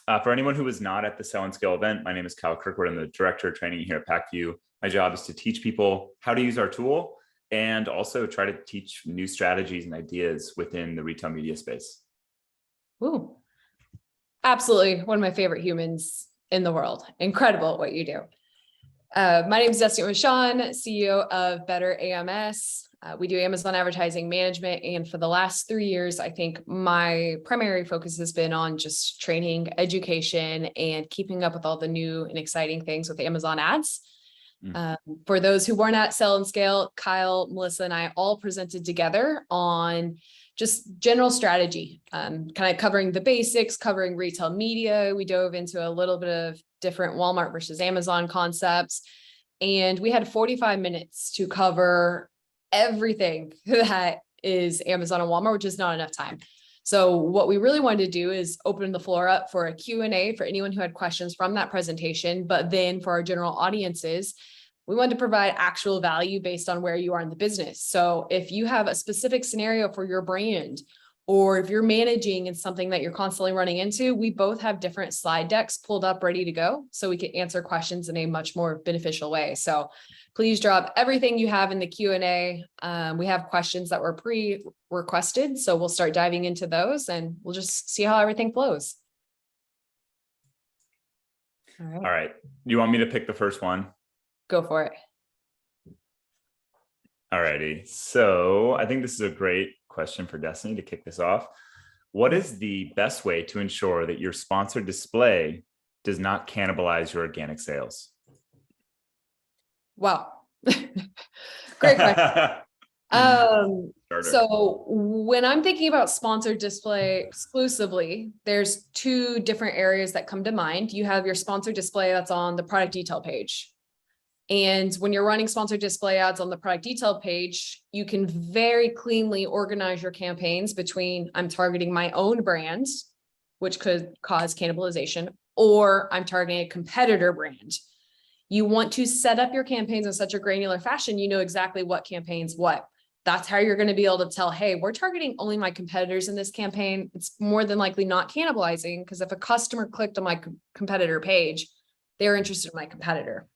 For anyone who was not at the Sell and Scale event, my name is Kyle Kirkwood. I'm the director of training here at Pacvue. My job is to teach people how to use our tool and also try to teach new strategies and ideas within the retail media space. Ooh, absolutely. One of my favorite humans in the world. Incredible at what you do. My name is Destaney Wishon, CEO of BetterAMS. We do Amazon advertising management. And for the last 3 years, I think my primary focus has been on just training, education, and keeping up with all the new and exciting things with Amazon ads. For those who weren't at Sell and Scale, Kyle, Melissa, and I all presented together on just general strategy, kind of covering the basics, covering retail media. We dove into a little bit of different Walmart versus Amazon concepts. And we had 45 minutes to cover everything that is Amazon and Walmart, which is not enough time. So what we really wanted to do is open the floor up for a Q&A for anyone who had questions from that presentation. But then for our general audiences, we wanted to provide actual value based on where you are in the business. So if you have a specific scenario for your brand, or if you're managing in something that you're constantly running into, we both have different slide decks pulled up ready to go so we can answer questions in a much more beneficial way. So please drop everything you have in the Q&A. We have questions that were pre-requested, so we'll start diving into those and we'll just see how everything flows. All right. You want me to pick the first one? Go for it. All righty. So I think this is a great question for Destaney to kick this off. What is the best way to ensure that your sponsored display does not cannibalize your organic sales? Wow. Great question. So when I'm thinking about sponsored display exclusively, there's two different areas that come to mind. You have your sponsored display that's on the product detail page. And when you're running sponsored display ads on the product detail page, you can very cleanly organize your campaigns between I'm targeting my own brand, which could cause cannibalization, or I'm targeting a competitor brand. You want to set up your campaigns in such a granular fashion, you know exactly what campaigns what. That's how you're going to be able to tell, hey, we're targeting only my competitors in this campaign. It's more than likely not cannibalizing, because if a customer clicked on my competitor page, they're interested in my competitor.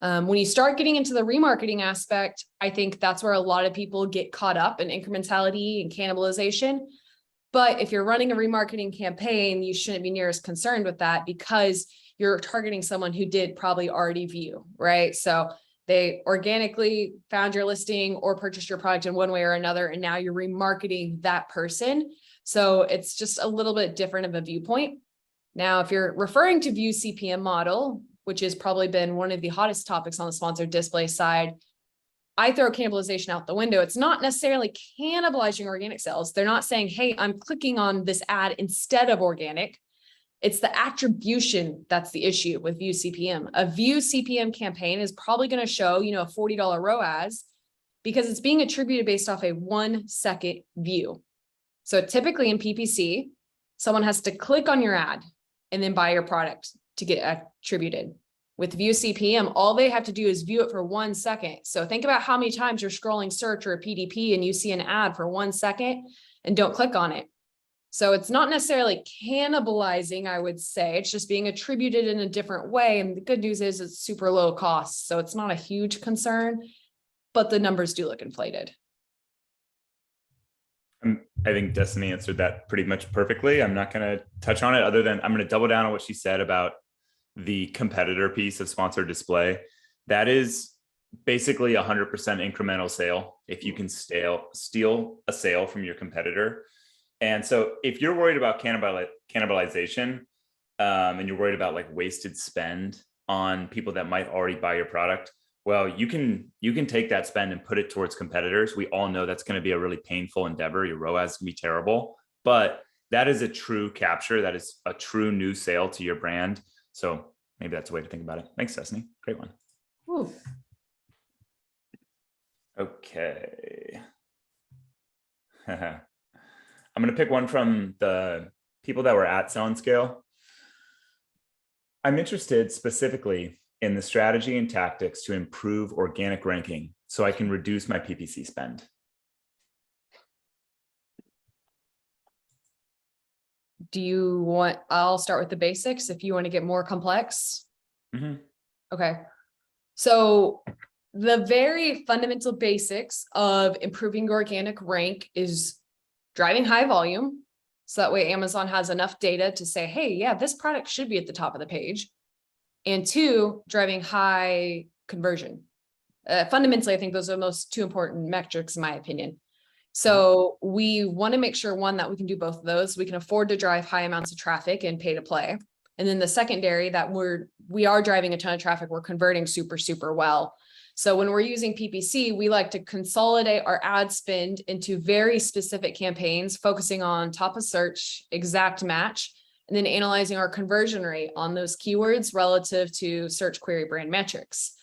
When you start getting into the remarketing aspect, I think that's where a lot of people get caught up in incrementality and cannibalization. But if you're running a remarketing campaign, you shouldn't be near as concerned with that, because you're targeting someone who did probably already view, right? So they organically found your listing or purchased your product in one way or another, and now you're remarketing that person. So it's just a little bit different of a viewpoint. Now, if you're referring to view CPM model, which has probably been one of the hottest topics on the sponsored display side, I throw cannibalization out the window. It's not necessarily cannibalizing organic sales. They're not saying, hey, I'm clicking on this ad instead of organic. It's the attribution that's the issue with view CPM. A view CPM campaign is probably going to show, a $40 ROAS because it's being attributed based off a 1 second view. So typically in PPC, someone has to click on your ad and then buy your product to get attributed. With view CPM, all they have to do is view it for 1 second. So think about how many times you're scrolling search or a PDP and you see an ad for 1 second and don't click on it. So it's not necessarily cannibalizing, I would say. It's just being attributed in a different way. And the good news is it's super low cost. So it's not a huge concern, but the numbers do look inflated. I think Destaney answered that pretty much perfectly. I'm not going to touch on it other than I'm going to double down on what she said about the competitor piece of sponsored display. That is basically 100% incremental sale if you can steal a sale from your competitor. And so if you're worried about cannibalization and you're worried about like wasted spend on people that might already buy your product, well, you can take that spend and put it towards competitors. We all know that's going to be a really painful endeavor. Your ROAS is going to be terrible, but that is a true capture. That is a true new sale to your brand. So maybe that's a way to think about it. Thanks, Destaney. Great one. Ooh. Okay. I'm going to pick one from the people that were at Sell and Scale. I'm interested specifically in the strategy and tactics to improve organic ranking so I can reduce my PPC spend. I'll start with the basics if you want to get more complex. Mhm. Okay. So the very fundamental basics of improving your organic rank is driving high volume. So that way Amazon has enough data to say, hey, yeah, this product should be at the top of the page. And two, driving high conversion. Fundamentally, I think those are the most two important metrics, in my opinion. So we want to make sure, one, that we can do both of those. We can afford to drive high amounts of traffic and pay to play. And then the secondary, that we are driving a ton of traffic. We're converting super, super well. So when we're using PPC, we like to consolidate our ad spend into very specific campaigns, focusing on top of search, exact match, and then analyzing our conversion rate on those keywords relative to search query brand metrics.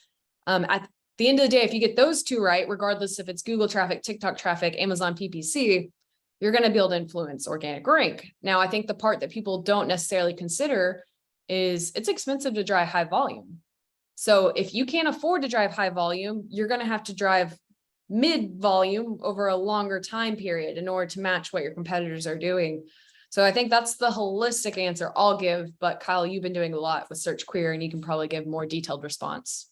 At the end of the day, if you get those two right, regardless if it's Google traffic, TikTok traffic, Amazon PPC, you're going to be able to influence organic rank. Now, I think the part that people don't necessarily consider is it's expensive to drive high volume. So if you can't afford to drive high volume, you're going to have to drive mid volume over a longer time period in order to match what your competitors are doing. So I think that's the holistic answer I'll give. But Kyle, you've been doing a lot with search query, and you can probably give more detailed response.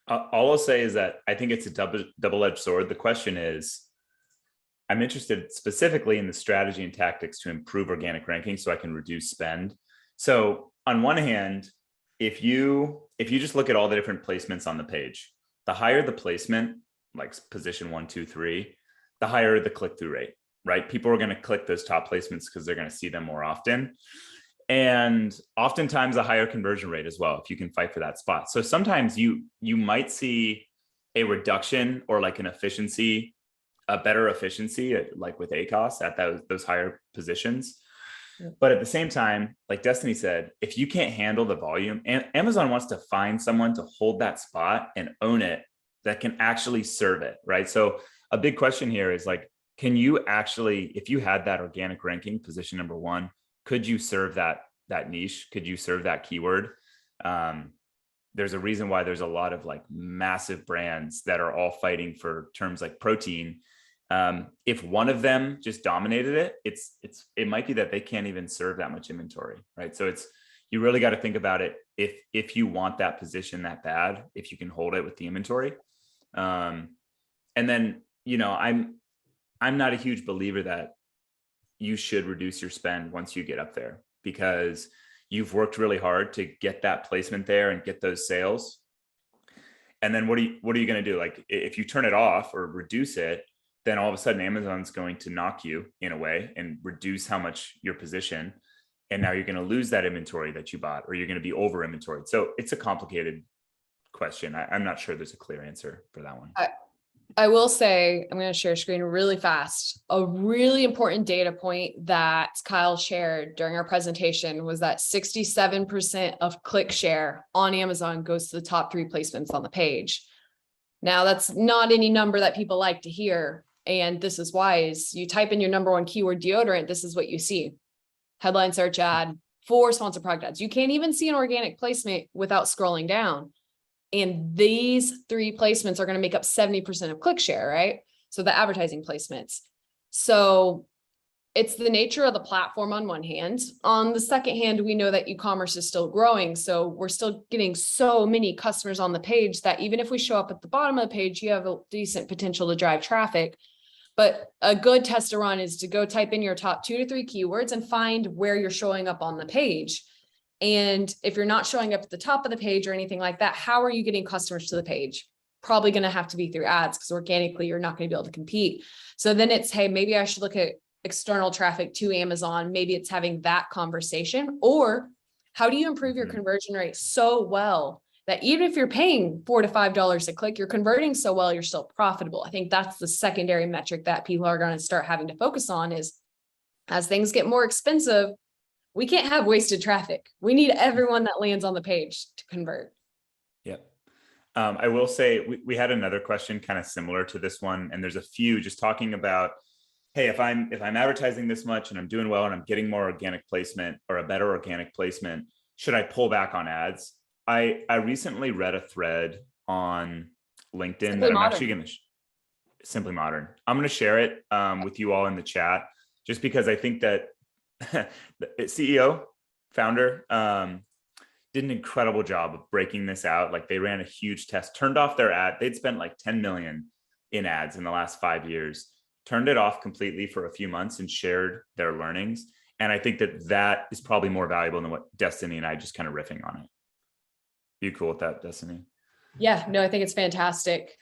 All I'll say is that I think it's a double-edged sword. The question is, I'm interested specifically in the strategy and tactics to improve organic ranking so I can reduce spend. So on one hand, if you just look at all the different placements on the page, the higher the placement, like position 1, 2, 3, the higher the click-through rate, right? People are going to click those top placements because they're going to see them more often. And oftentimes a higher conversion rate as well, if you can fight for that spot. So sometimes you might see a reduction or like an efficiency, a better efficiency, like with ACOS at those higher positions. But at the same time, like Destaney said, if you can't handle the volume, and Amazon wants to find someone to hold that spot and own it that can actually serve it, right? So a big question here is like, can you actually, if you had that organic ranking position number 1, could you serve that niche? Could you serve that keyword? There's a reason why there's a lot of like massive brands that are all fighting for terms like protein. If one of them just dominated it, it might be that they can't even serve that much inventory, right? So you really got to think about it. If you want that position that bad, if you can hold it with the inventory. And then, I'm not a huge believer that you should reduce your spend once you get up there, because you've worked really hard to get that placement there and get those sales. And then what are you going to do? Like if you turn it off or reduce it, then all of a sudden Amazon's going to knock you in a way and reduce how much your position. And now you're going to lose that inventory that you bought, or you're going to be over inventoried. So it's a complicated question. I'm not sure there's a clear answer for that one. I will say, I'm going to share screen really fast. A really important data point that Kyle shared during our presentation was that 67% of click share on Amazon goes to the top 3 placements on the page. Now, that's not any number that people like to hear. And this is why is you type in your number 1 keyword deodorant, this is what you see. Headline search ad, 4 sponsored product ads. You can't even see an organic placement without scrolling down. And these 3 placements are going to make up 70% of click share, right? So the advertising placements. So it's the nature of the platform on one hand. On the second hand, we know that e-commerce is still growing. So we're still getting so many customers on the page that even if we show up at the bottom of the page, you have a decent potential to drive traffic. But a good test to run is to go type in your top 2 to 3 keywords and find where you're showing up on the page. And if you're not showing up at the top of the page or anything like that, how are you getting customers to the page? Probably going to have to be through ads, because organically you're not going to be able to compete. So then it's, hey, maybe I should look at external traffic to Amazon. Maybe it's having that conversation. Or how do you improve your conversion rate so well that even if you're paying $4 to $5 a click, you're converting so well, you're still profitable? I think that's the secondary metric that people are going to start having to focus on is, as things get more expensive, we can't have wasted traffic. We need everyone that lands on the page to convert. Yep. I will say we had another question kind of similar to this one, and there's a few just talking about, hey, if I'm advertising this much and I'm doing well and I'm getting more organic placement or a better organic placement, should I pull back on ads? I recently read a thread on LinkedIn that I'm actually going to Simply Modern. I'm going to share it with you all in the chat, just because I think that the CEO, founder, did an incredible job of breaking this out. Like they ran a huge test, turned off their ad. They'd spent like 10 million in ads in the last 5 years, turned it off completely for a few months and shared their learnings. And I think that that is probably more valuable than what Destaney and I just kind of riffing on it. You cool with that, Destaney? Yeah, no, I think it's fantastic.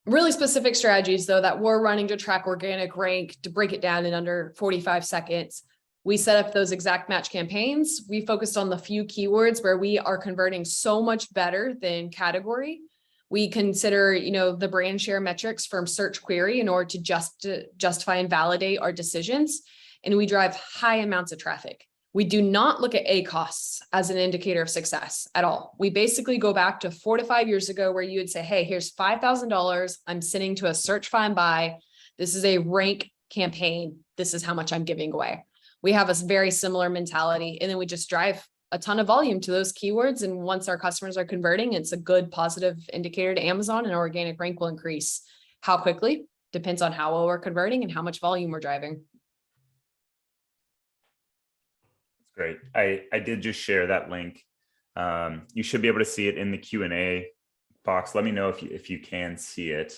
Really specific strategies though that we're running to track organic rank, to break it down in under 45 seconds. We set up those exact match campaigns. We focused on the few keywords where we are converting so much better than category. We consider, the brand share metrics from search query in order to justify and validate our decisions. And we drive high amounts of traffic. We do not look at ACOS as an indicator of success at all. We basically go back to 4 to 5 years ago where you would say, hey, here's $5,000. I'm sending to a search, find, buy. This is a rank campaign. This is how much I'm giving away. We have a very similar mentality, and then we just drive a ton of volume to those keywords. And once our customers are converting, it's a good positive indicator to Amazon, and organic rank will increase. How quickly depends on how well we're converting and how much volume we're driving. Great. I did just share that link. You should be able to see it in the Q&A box. Let me know if you can see it.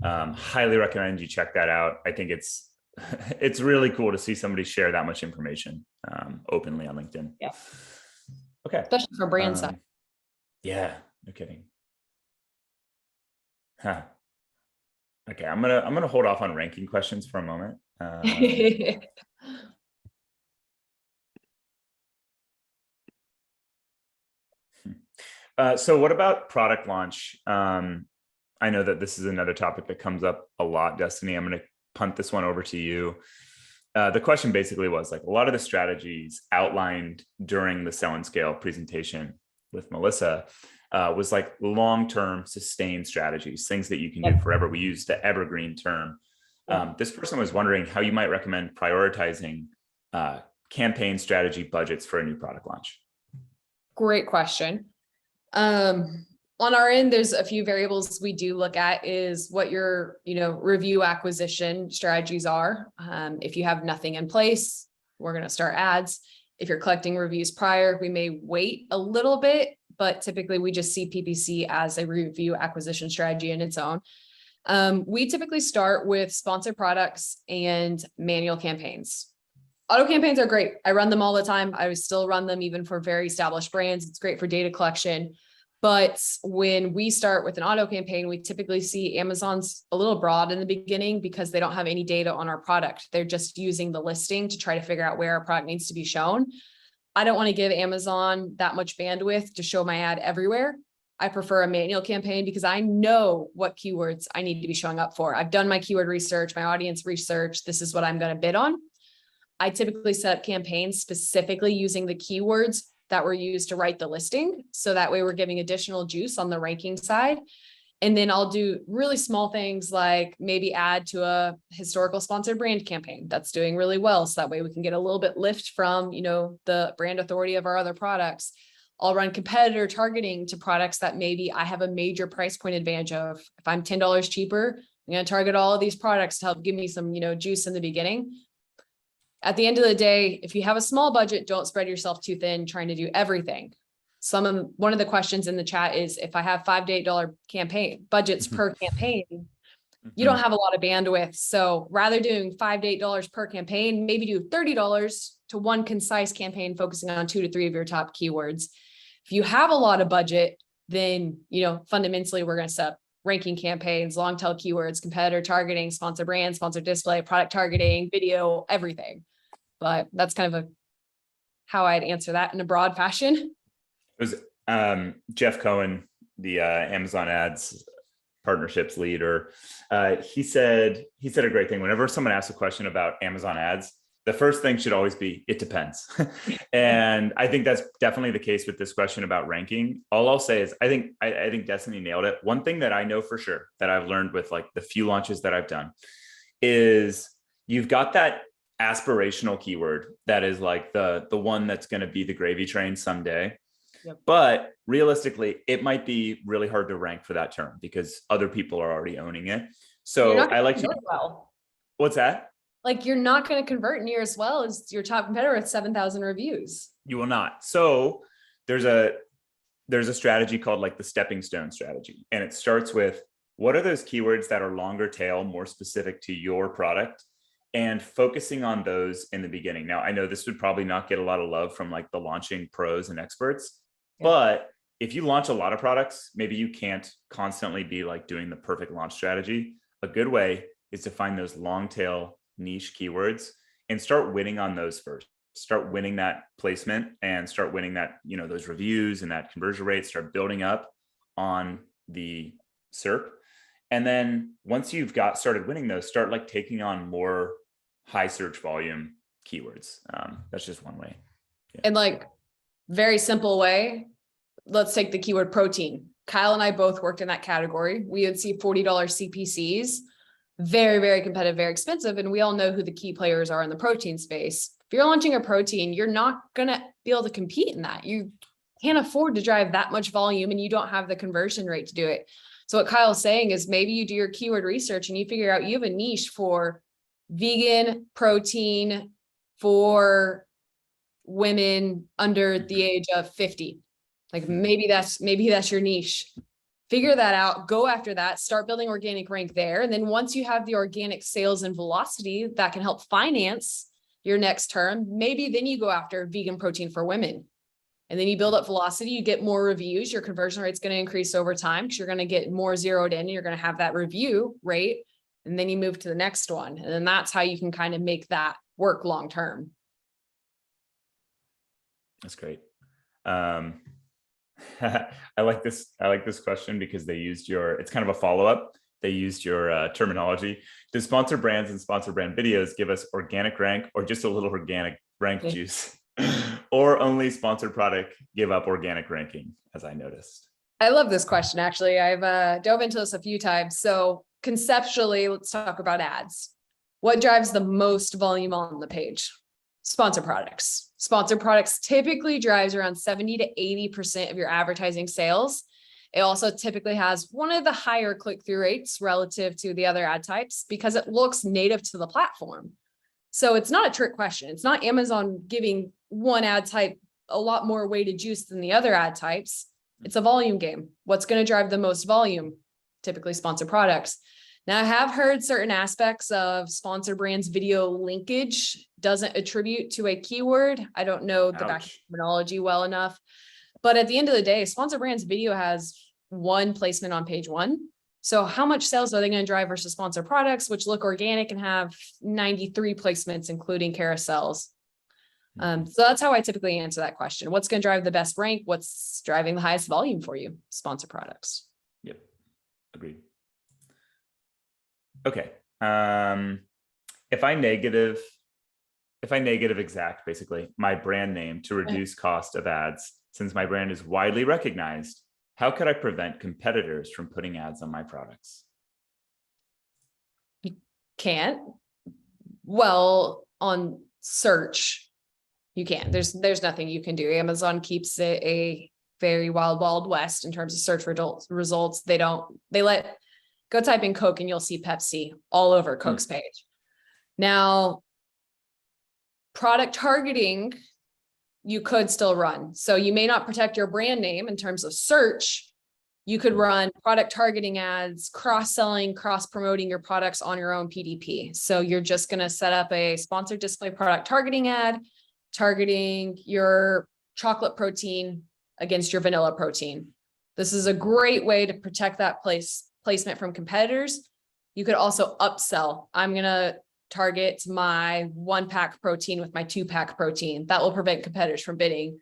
Highly recommend you check that out. I think it's really cool to see somebody share that much information openly on LinkedIn. Yeah. Okay. Especially for brand side. Yeah, no kidding. Huh. Okay, I'm gonna hold off on ranking questions for a moment. So what about product launch? I know that this is another topic that comes up a lot, Destaney. I'm going to punt this one over to you. The question basically was like a lot of the strategies outlined during the Sell and Scale presentation with Melissa was like long-term sustained strategies, things that you can do forever. We use the evergreen term. This person was wondering how you might recommend prioritizing campaign strategy budgets for a new product launch. Great question. On our end, there's a few variables we do look at is what your, review acquisition strategies are. If you have nothing in place, we're going to start ads. If you're collecting reviews prior, we may wait a little bit, but typically we just see PPC as a review acquisition strategy in its own. We typically start with sponsored products and manual campaigns. Auto campaigns are great. I run them all the time. I still run them even for very established brands. It's great for data collection. But when we start with an auto campaign, we typically see Amazon's a little broad in the beginning because they don't have any data on our product. They're just using the listing to try to figure out where our product needs to be shown. I don't want to give Amazon that much bandwidth to show my ad everywhere. I prefer a manual campaign because I know what keywords I need to be showing up for. I've done my keyword research, my audience research. This is what I'm going to bid on. I typically set up campaigns specifically using the keywords that were used to write the listing. So that way we're giving additional juice on the ranking side. And then I'll do really small things like maybe add to a historical sponsored brand campaign that's doing really well. So that way we can get a little bit lift from, the brand authority of our other products. I'll run competitor targeting to products that maybe I have a major price point advantage of. If I'm $10 cheaper, I'm going to target all of these products to help give me some, juice in the beginning. At the end of the day, if you have a small budget, don't spread yourself too thin trying to do everything. One of the questions in the chat is if I have $5 to $8 campaign budgets per campaign, you don't have a lot of bandwidth. So rather doing $5 to $8 per campaign, maybe do $30 to one concise campaign, focusing on 2 to 3 of your top keywords. If you have a lot of budget, then, fundamentally we're going to set up ranking campaigns, long tail keywords, competitor targeting, sponsor brand, sponsor display, product targeting, video, everything. But that's kind of how I'd answer that in a broad fashion. It was Jeff Cohen, the Amazon Ads partnerships leader. He said a great thing. Whenever someone asks a question about Amazon Ads, the first thing should always be, it depends. And I think that's definitely the case with this question about ranking. All I'll say is I think Destaney nailed it. One thing that I know for sure that I've learned with like the few launches that I've done is you've got that aspirational keyword that is like the one that's going to be the gravy train someday. Yep. But realistically, it might be really hard to rank for that term because other people are already owning it. So I like to. Well. What's that? Like you're not going to convert near as well as your top competitor with 7,000 reviews. You will not. So there's a strategy called like the stepping stone strategy. And it starts with, what are those keywords that are longer tail, more specific to your product, and focusing on those in the beginning. Now, I know this would probably not get a lot of love from like the launching pros and experts, but if you launch a lot of products, maybe you can't constantly be like doing the perfect launch strategy. A good way is to find those long tail niche keywords and start winning on those first. Start winning that placement and start winning that, those reviews and that conversion rate, start building up on the SERP. And then once you've started winning those, start like taking on more high search volume keywords. That's just one way. Yeah. And like very simple way, let's take the keyword protein. Kyle and I both worked in that category. We would see $40 CPCs, very, very competitive, very expensive. And we all know who the key players are in the protein space. If you're launching a protein, you're not going to be able to compete in that. You can't afford to drive that much volume and you don't have the conversion rate to do it. So what Kyle's saying is maybe you do your keyword research and you figure out you have a niche for vegan protein for women under the age of 50. Like maybe that's your niche. Figure that out, go after that, start building organic rank there. And then once you have the organic sales and velocity that can help finance your next term, maybe then you go after vegan protein for women. And then you build up velocity, you get more reviews, your conversion rate's going to increase over time because you're going to get more zeroed in and you're going to have that review rate. And then you move to the next one. And then that's how you can kind of make that work long term. That's great. I like this question because they used it's kind of a follow-up. They used your terminology. Do sponsor brands and sponsor brand videos give us organic rank or just a little organic rank juice? Or only sponsored product give up organic ranking, as I noticed? I love this question, actually. I've dove into this a few times. So conceptually, let's talk about ads. What drives the most volume on the page? Sponsor products. Sponsor products typically drives around 70 to 80% of your advertising sales. It also typically has one of the higher click-through rates relative to the other ad types because it looks native to the platform. So it's not a trick question. It's not Amazon giving one ad type a lot more weighted juice than the other ad types. It's a volume game. What's going to drive the most volume? Typically sponsor products. Now, I have heard certain aspects of sponsor brands video linkage doesn't attribute to a keyword. I don't know the back terminology well enough. But at the end of the day, sponsor brands video has one placement on page one. So how much sales are they going to drive versus sponsor products, which look organic and have 93 placements, including carousels? So that's how I typically answer that question. What's going to drive the best rank? What's driving the highest volume for you? Sponsor products. Yep. Agreed. Okay. If I negative exact basically my brand name to reduce cost of ads, since my brand is widely recognized, how could I prevent competitors from putting ads on my products? You can't. Well, on search, you can. There's nothing you can do. Amazon keeps it a very wild west in terms of search results. Go type in Coke and you'll see Pepsi all over Coke's page. Now, product targeting, you could still run. So you may not protect your brand name in terms of search. You could run product targeting ads, cross-selling, cross-promoting your products on your own PDP. So you're just going to set up a sponsored display product targeting ad, targeting your chocolate protein against your vanilla protein. This is a great way to protect that placement from competitors. You could also upsell. I'm going to target my 1-pack protein with my 2-pack protein. That will prevent competitors from bidding.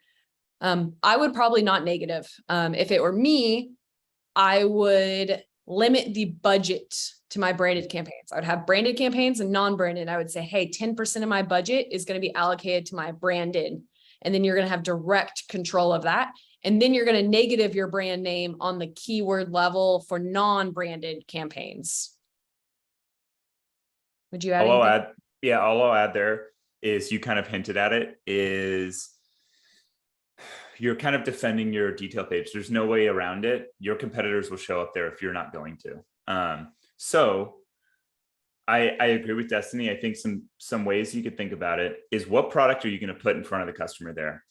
I would probably not negative. If it were me, I would limit the budget to my branded campaigns. I would have branded campaigns and non-branded. I would say, hey, 10% of my budget is going to be allocated to my branded. And then you're going to have direct control of that. And then you're going to negative your brand name on the keyword level for non-branded campaigns. Would you add anything? All I'll add there is, you kind of hinted at it, is you're kind of defending your detail page. There's no way around it. Your competitors will show up there if you're not going to. So I agree with Destaney. I think some ways you could think about it is, what product are you going to put in front of the customer there?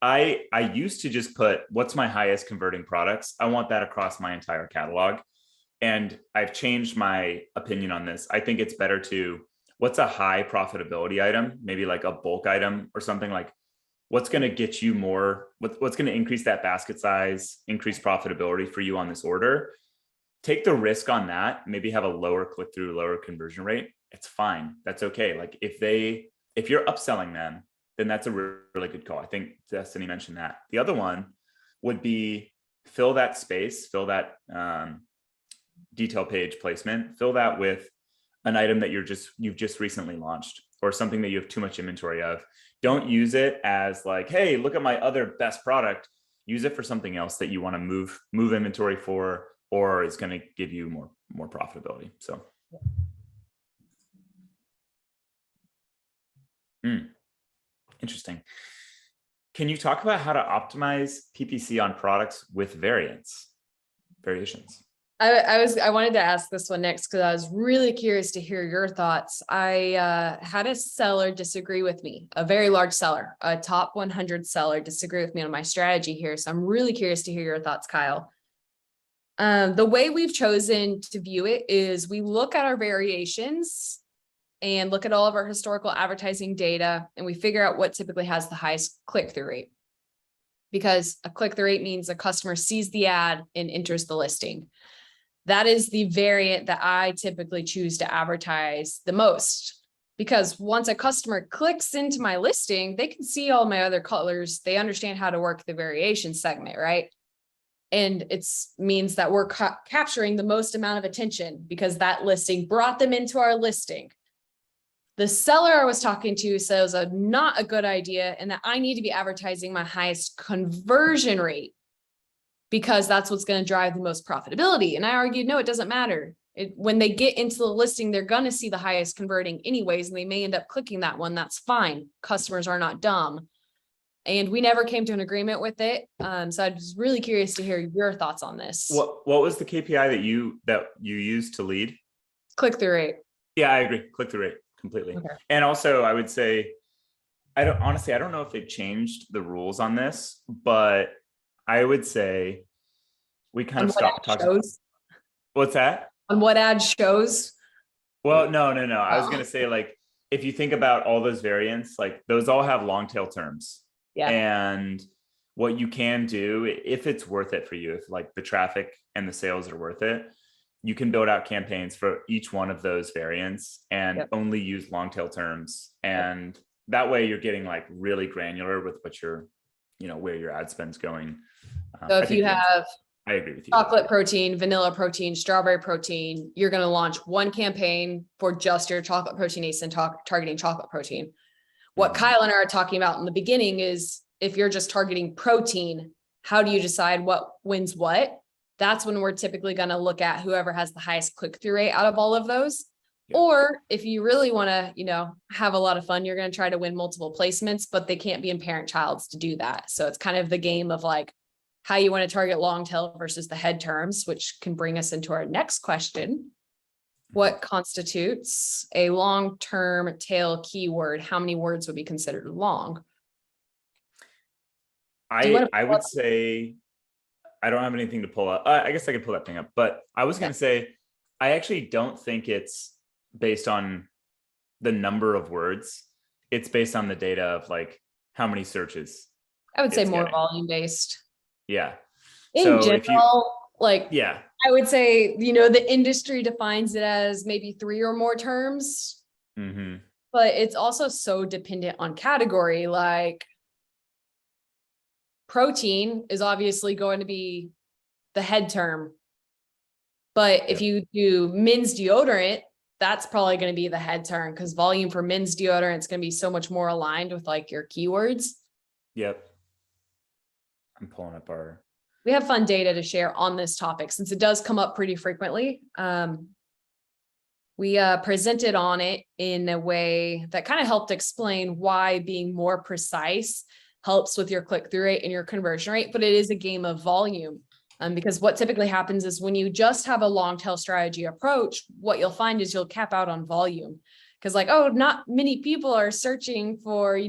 I used to just put, what's my highest converting products? I want that across my entire catalog. And I've changed my opinion on this. I think it's better to, what's a high profitability item, maybe like a bulk item or something, like what's going to get you more, what's going to increase that basket size, increase profitability for you on this order. Take the risk on that, maybe have a lower click-through, lower conversion rate. It's fine. That's okay. Like if you're upselling them, then that's a really good call. I think Destaney mentioned that. The other one would be fill that space, fill that detail page placement, fill that with an item that you've just recently launched, or something that you have too much inventory of. Don't use it as like, hey, look at my other best product. Use it for something else that you want to move inventory for, or is going to give you more profitability. So. Interesting. Can you talk about how to optimize PPC on products with variations? I wanted to ask this one next because I was really curious to hear your thoughts. I had a seller disagree with me, a very large seller, a top 100 seller disagree with me on my strategy here. So I'm really curious to hear your thoughts, Kyle. The way we've chosen to view it is we look at our variations and look at all of our historical advertising data, and we figure out what typically has the highest click-through rate. Because a click-through rate means a customer sees the ad and enters the listing. That is the variant that I typically choose to advertise the most. Because once a customer clicks into my listing, they can see all my other colors. They understand how to work the variation segment, right? And it means that we're capturing the most amount of attention because that listing brought them into our listing. The seller I was talking to says not a good idea, and that I need to be advertising my highest conversion rate because that's what's going to drive the most profitability. And I argued, no, it doesn't matter. When they get into the listing, they're going to see the highest converting anyways, and they may end up clicking that one. That's fine. Customers are not dumb. And we never came to an agreement with it. So I was really curious to hear your thoughts on this. What was the KPI that you used to lead? Click-through rate. Yeah, I agree. Click-through rate completely. Okay. And also I would say, I don't know if they've changed the rules on this, but I would say we kind of stopped talking. What's that? On what ad shows? Well, no. I was going to say, like, if you think about all those variants, like those all have long tail terms. Yeah. And what you can do, if it's worth it for you, if like the traffic and the sales are worth it, you can build out campaigns for each one of those variants and only use long tail terms. And that way you're getting like really granular with what where your ad spend's going. So if you have, I agree with you. Chocolate protein, vanilla protein, strawberry protein, you're going to launch one campaign for just your chocolate protein ASIN targeting chocolate protein. What Kyle and I are talking about in the beginning is if you're just targeting protein, how do you decide what wins what? That's when we're typically going to look at whoever has the highest click-through rate out of all of those. Yeah. Or if you really want to, have a lot of fun, you're going to try to win multiple placements, but they can't be in parent-childs to do that. So it's kind of the game of like how you want to target long tail versus the head terms, which can bring us into our next question. What constitutes a long-term tail keyword? How many words would be considered long? I would say, I don't have anything to pull up. I guess I could pull that thing up, but I was going to say, I actually don't think it's based on the number of words. It's based on the data of like how many searches. I would say more volume based. Yeah. In general, I would say, the industry defines it as maybe 3 or more terms, but it's also so dependent on category. Like protein is obviously going to be the head term, but if you do men's deodorant, that's probably going to be the head term because volume for men's deodorant is going to be so much more aligned with like your keywords. Yep. I'm pulling up we have fun data to share on this topic since it does come up pretty frequently. We presented on it in a way that kind of helped explain why being more precise helps with your click-through rate and your conversion rate, but it is a game of volume. Because what typically happens is when you just have a long tail strategy approach, what you'll find is you'll cap out on volume. Because like, oh, not many people are searching for,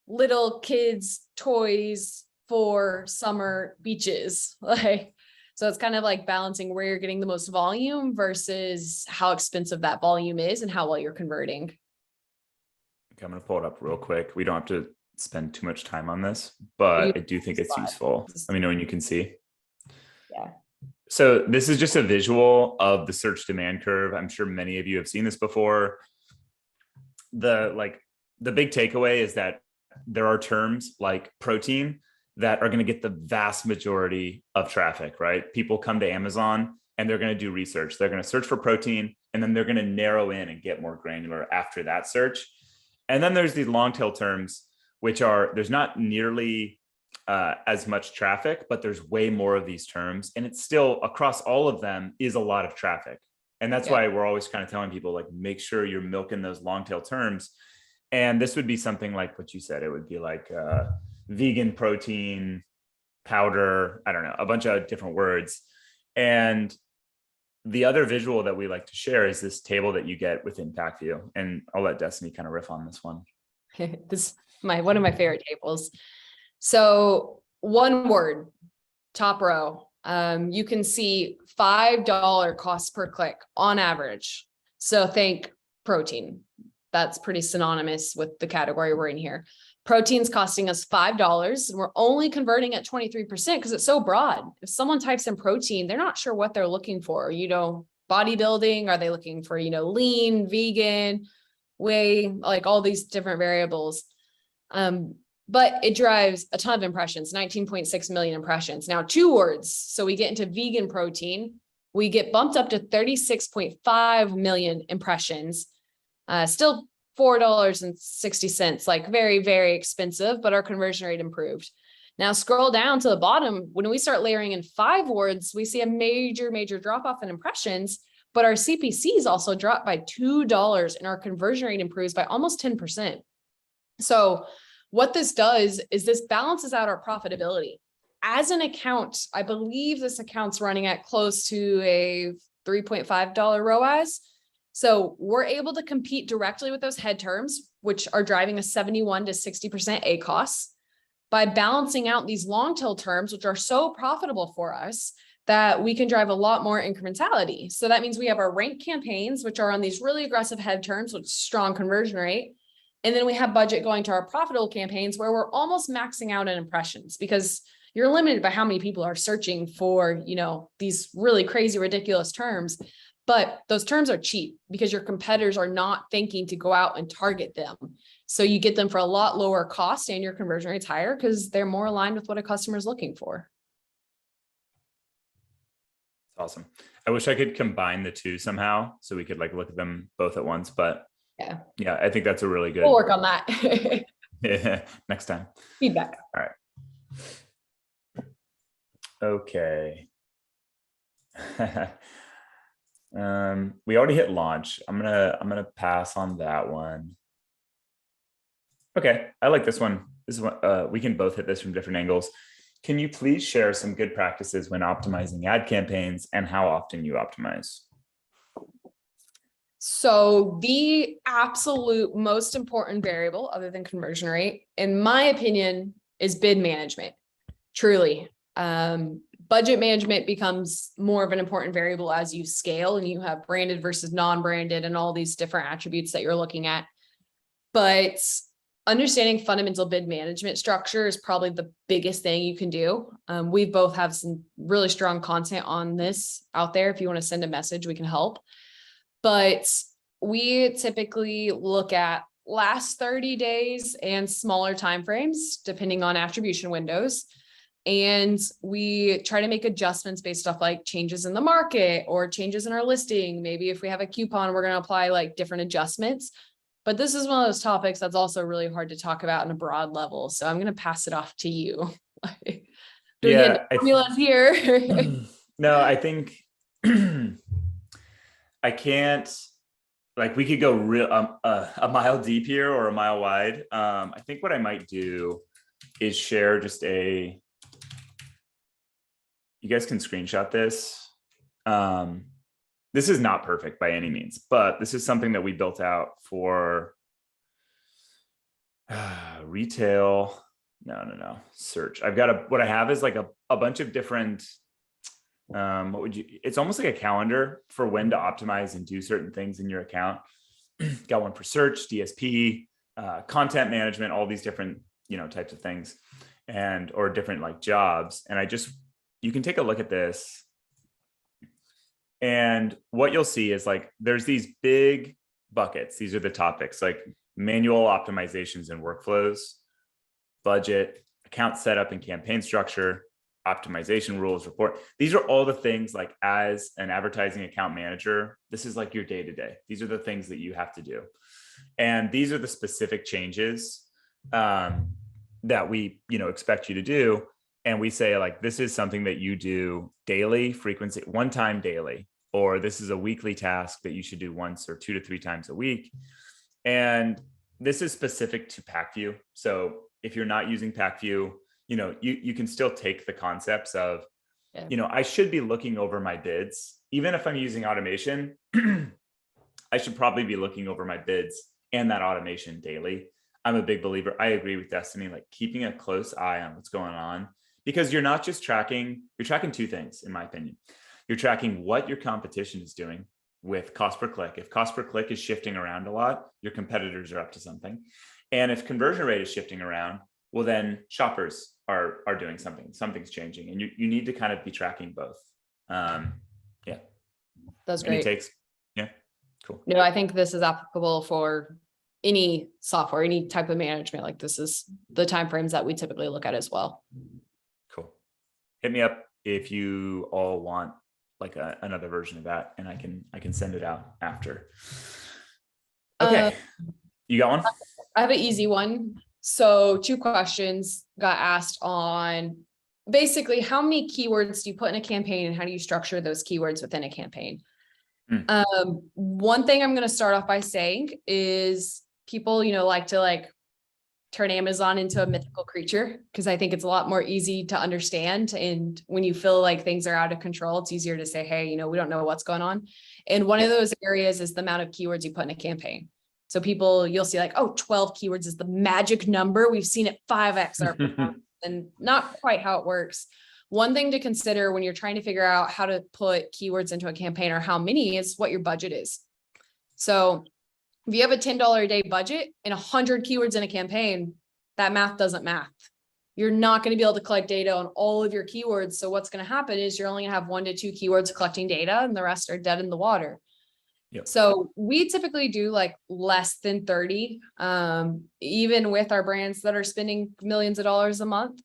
little kids' toys for summer beaches. Like, so it's kind of like balancing where you're getting the most volume versus how expensive that volume is and how well you're converting. Okay, I'm going to pull it up real quick. We don't have to spend too much time on this, but I do think it's useful. Let me know when you can see. Yeah. So this is just a visual of the search demand curve. I'm sure many of you have seen this before. The big takeaway is that there are terms like protein that are going to get the vast majority of traffic, right? People come to Amazon and they're going to do research. They're going to search for protein, and then they're going to narrow in and get more granular after that search. And then there's these long tail terms, which there's not nearly as much traffic, but there's way more of these terms. And it's still, across all of them, is a lot of traffic. And that's why we're always kind of telling people, like, make sure you're milking those long tail terms. And this would be something like what you said. It would be like vegan protein powder, I don't know, a bunch of different words. And the other visual that we like to share is this table that you get within Pacvue. And I'll let Destaney kind of riff on this one. This is one of my favorite tables. So one word, top row, you can see $5 cost per click on average. So think protein. That's pretty synonymous with the category we're in here. Protein's costing us $5, and we're only converting at 23% because it's so broad. If someone types in protein, they're not sure what they're looking for. Bodybuilding, are they looking for, lean, vegan, whey, like all these different variables. But it drives a ton of impressions, 19.6 million impressions. Now, two words. So we get into vegan protein, we get bumped up to 36.5 million impressions. Still $4.60, like very, very expensive, but our conversion rate improved. Now scroll down to the bottom. When we start layering in 5 words, we see a major, major drop off in impressions, but our CPCs also dropped by $2 and our conversion rate improves by almost 10%. So what this does is this balances out our profitability. As an account, I believe this account's running at close to a $3.5 ROAS. So we're able to compete directly with those head terms, which are driving a 71 to 60% ACOS, by balancing out these long tail terms, which are so profitable for us that we can drive a lot more incrementality. So that means we have our ranked campaigns, which are on these really aggressive head terms with strong conversion rate. And then we have budget going to our profitable campaigns where we're almost maxing out in impressions, because you're limited by how many people are searching for, these really crazy, ridiculous terms. But those terms are cheap because your competitors are not thinking to go out and target them. So you get them for a lot lower cost and your conversion rate's higher because they're more aligned with what a customer is looking for. Awesome. I wish I could combine the two somehow so we could look at them both at once, but yeah, I think that's a really good. We'll work on that. Yeah, next time. Feedback. All right. Okay. We already hit launch. I'm gonna pass on that one. Okay, I like this one. This is what we can both hit this from different angles. Can you please share some good practices when optimizing ad campaigns and how often you optimize? So the absolute most important variable, other than conversion rate, in my opinion, is bid management. Truly. Budget management becomes more of an important variable as you scale and you have branded versus non-branded and all these different attributes that you're looking at. But understanding fundamental bid management structure is probably the biggest thing you can do. We both have some really strong content on this out there. If you want to send a message, we can help. But we typically look at last 30 days and smaller timeframes, depending on attribution windows. And we try to make adjustments based off changes in the market or changes in our listing. Maybe if we have a coupon, we're going to apply different adjustments. But this is one of those topics that's also really hard to talk about in a broad level. So I'm going to pass it off to you. Formulas here. No, I think I can't, we could go a mile deep here or a mile wide. I think what I might do is share just you guys can screenshot this. This is not perfect by any means, but this is something that we built out for retail. No, search. I've got what I have is like a bunch of different, it's almost like a calendar for when to optimize and do certain things in your account. Got one for search, DSP, content management, all these different, types of things or different like jobs. And you can take a look at this. And what you'll see is like, there's these big buckets. These are the topics like manual optimizations and workflows, budget, account setup and campaign structure, optimization rules, report. These are all the things like as an advertising account manager, this is like your day-to-day. These are the things that you have to do. And these are the specific changes that we, expect you to do. And we say like, this is something that you do daily, frequency, one time daily, or this is a weekly task that you should do once or 2 to 3 times a week. And this is specific to Pacvue. So if you're not using Pacvue, you can still take the concepts of, I should be looking over my bids. Even if I'm using automation, I should probably be looking over my bids and that automation daily. I'm a big believer. I agree with Destaney, like keeping a close eye on what's going on, because you're not just tracking, you're tracking 2 things, in my opinion. You're tracking what your competition is doing with cost per click. If cost per click is shifting around a lot, your competitors are up to something. And if conversion rate is shifting around, well, then shoppers are doing something. Something's changing, and you need to kind of be tracking both. Yeah. That's great. Any takes? Yeah, cool. No, I think this is applicable for any software, any type of management. Like this is the timeframes that we typically look at as well. Cool. Hit me up if you all want like another version of that, and I can send it out after. Okay. You got one? I have an easy one. So 2 questions got asked on basically how many keywords do you put in a campaign and how do you structure those keywords within a campaign? One thing I'm going to start off by saying is people, like to turn Amazon into a mythical creature, because I think it's a lot more easy to understand. And when you feel like things are out of control, it's easier to say, hey, we don't know what's going on. And one of those areas is the amount of keywords you put in a campaign. So you'll see like, 12 keywords is the magic number. We've seen it 5x our performance, and not quite how it works. One thing to consider when you're trying to figure out how to put keywords into a campaign or how many is what your budget is. So if you have a $10 a day budget and 100 keywords in a campaign, that math doesn't math. You're not going to be able to collect data on all of your keywords. So what's going to happen is you're only going to have 1 to 2 keywords collecting data and the rest are dead in the water. Yep. So we typically do like less than 30, even with our brands that are spending millions of dollars a month,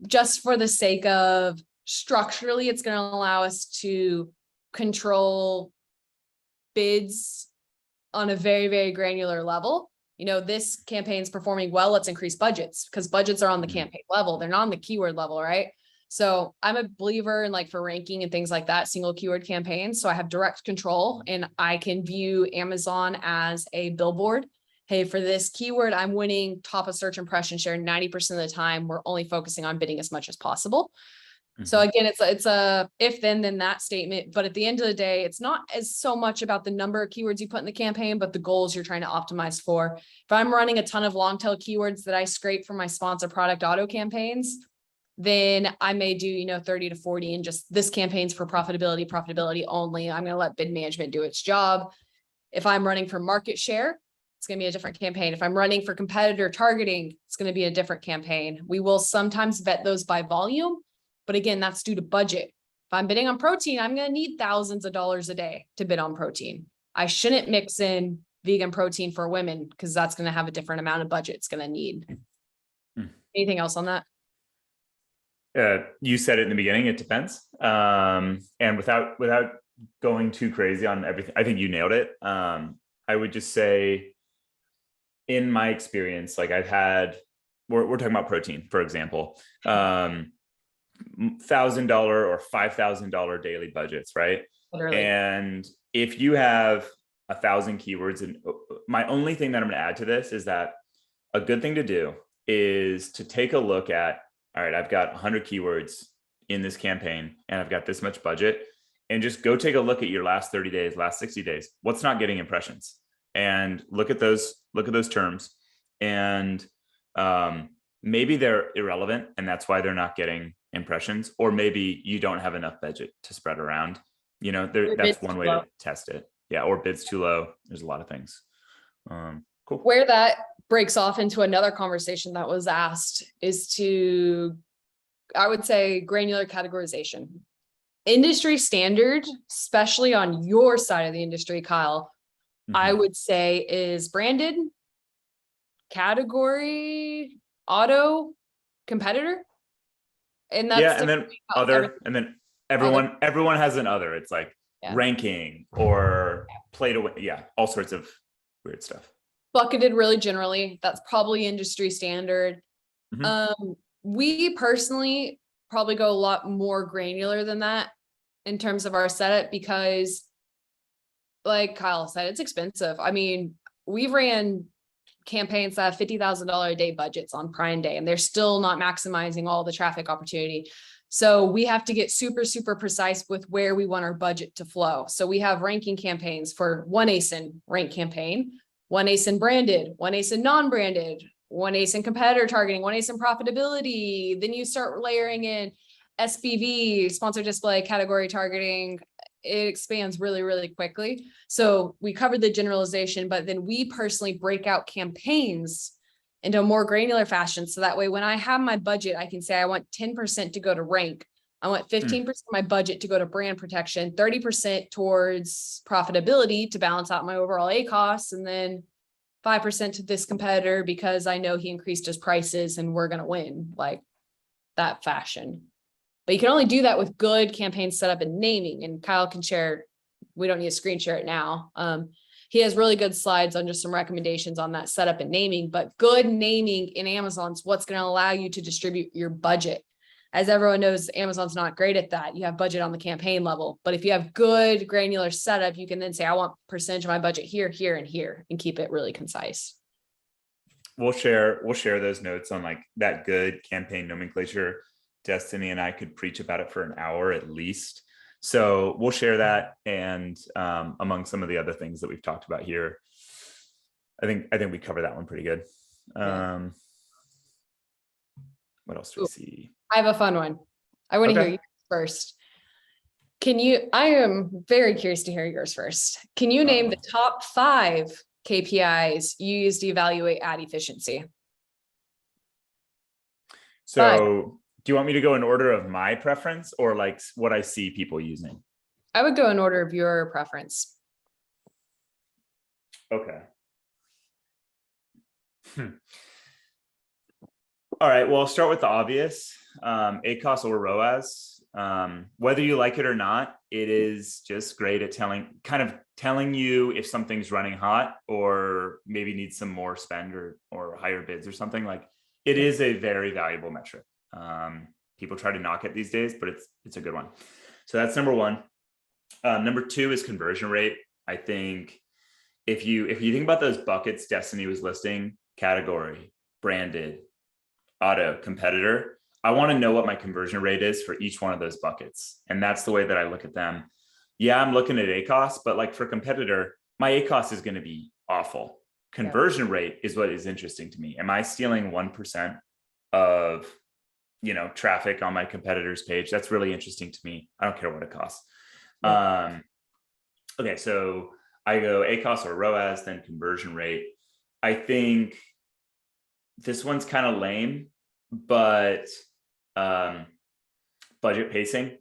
just for the sake of structurally, it's going to allow us to control bids on a very, very granular level. This campaign's performing well, let's increase budgets, because budgets are on the campaign level. They're not on the keyword level, right? So I'm a believer in for ranking and things like that, single keyword campaigns. So I have direct control and I can view Amazon as a billboard. Hey, for this keyword, I'm winning top of search impression share 90% of the time. We're only focusing on bidding as much as possible. So again, it's a if then that statement. But at the end of the day, it's not as so much about the number of keywords you put in the campaign, but the goals you're trying to optimize for. If I'm running a ton of long tail keywords that I scrape from my sponsor product auto campaigns, then I may do, 30 to 40 and just this campaign's for profitability only. I'm going to let bid management do its job. If I'm running for market share, it's going to be a different campaign. If I'm running for competitor targeting, it's going to be a different campaign. We will sometimes vet those by volume, but again, that's due to budget. If I'm bidding on protein, I'm going to need thousands of dollars a day to bid on protein. I shouldn't mix in vegan protein for women because that's going to have a different amount of budget it's going to need. Anything else on that? You said it in the beginning, it depends. And without going too crazy on everything, I think you nailed it. I would just say, in my experience, like we're talking about protein, for example, $1,000 or $5,000 daily budgets, right? Literally. And if you have 1,000 keywords, and my only thing that I'm going to add to this is that a good thing to do is to take a look at, all right, I've got 100 keywords. in this campaign and I've got this much budget, and just go take a look at your last 30 days, last 60 days, what's not getting impressions, and look at those terms. And maybe they're irrelevant and that's why they're not getting impressions, or maybe you don't have enough budget to spread around. That's one way to test it. Yeah. Or bids too low. There's a lot of things. Cool. Where that breaks off into another conversation that was asked is to, I would say, granular categorization. Industry standard, especially on your side of the industry, Kyle, I would say is branded, category, auto, competitor. And that's and then other, and then everyone has an other. It's like ranking or play to win. Yeah, all sorts of weird stuff. Bucketed really generally. That's probably industry standard. We personally probably go a lot more granular than that in terms of our setup, because like Kyle said, it's expensive. I mean, we've ran campaigns that have $50,000 a day budgets on Prime Day, and they're still not maximizing all the traffic opportunity. So we have to get super, super precise with where we want our budget to flow. So we have ranking campaigns for one ASIN rank campaign, one ASIN branded, one ASIN non-branded, one ASIN competitor targeting, one ASIN profitability. Then you start layering in SPV, sponsored display, category targeting. It expands really, really quickly. So we covered the generalization, but then we personally break out campaigns into a more granular fashion. So that way, when I have my budget, I can say I want 10% to go to rank. I want 15% of my budget to go to brand protection, 30% towards profitability to balance out my overall ACOS, and then 5% to this competitor because I know he increased his prices and we're going to win, like that fashion. But you can only do that with good campaign setup and naming. And Kyle can share, we don't need to screen share it now. He has really good slides on just some recommendations on that setup and naming, but good naming in Amazon's what's going to allow you to distribute your budget. As everyone knows, Amazon's not great at that. You have budget on the campaign level, but if you have good granular setup, you can then say, I want percentage of my budget here, here, and here, and keep it really concise. We'll share those notes on like that good campaign nomenclature. Destaney and I could preach about it for an hour at least. So we'll share that. And among some of the other things that we've talked about here, I think we cover that one pretty good. What else do we see? I have a fun one. I want to hear you first. I am very curious to hear yours first. Can you name the top 5 KPIs you use to evaluate ad efficiency? So do you want me to go in order of my preference or like what I see people using? I would go in order of your preference. Okay. All right. Well, I'll start with the obvious, ACOS or ROAS. Whether you like it or not, it is just great at telling you if something's running hot or maybe needs some more spend or higher bids or something. Like it is a very valuable metric. People try to knock it these days, but it's a good one. So that's number 1. Number 2 is conversion rate. I think if you think about those buckets Destaney was listing, category, branded, auto, competitor, I want to know what my conversion rate is for each one of those buckets. And that's the way that I look at them. Yeah, I'm looking at ACOS, but like for competitor, my ACOS is going to be awful. Conversion rate is what is interesting to me. Am I stealing 1% of traffic on my competitor's page? That's really interesting to me. I don't care what it costs. Okay, so I go ACOS or ROAS, then conversion rate. I think this one's kind of lame, but budget pacing.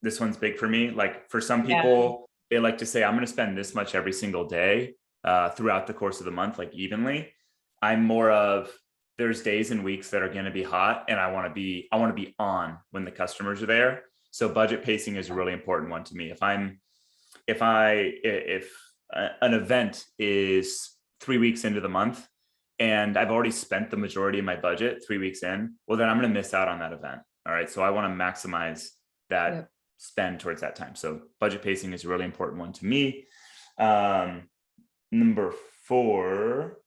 This one's big for me. Like for some people, they like to say, I'm going to spend this much every single day throughout the course of the month, like evenly. I'm more of, there's days and weeks that are going to be hot and I want to be on when the customers are there. So budget pacing is a really important one to me. If an event is 3 weeks into the month and I've already spent the majority of my budget 3 weeks in, well, then I'm going to miss out on that event. All right. So I want to maximize that spend towards that time. So budget pacing is a really important one to me. Number 4,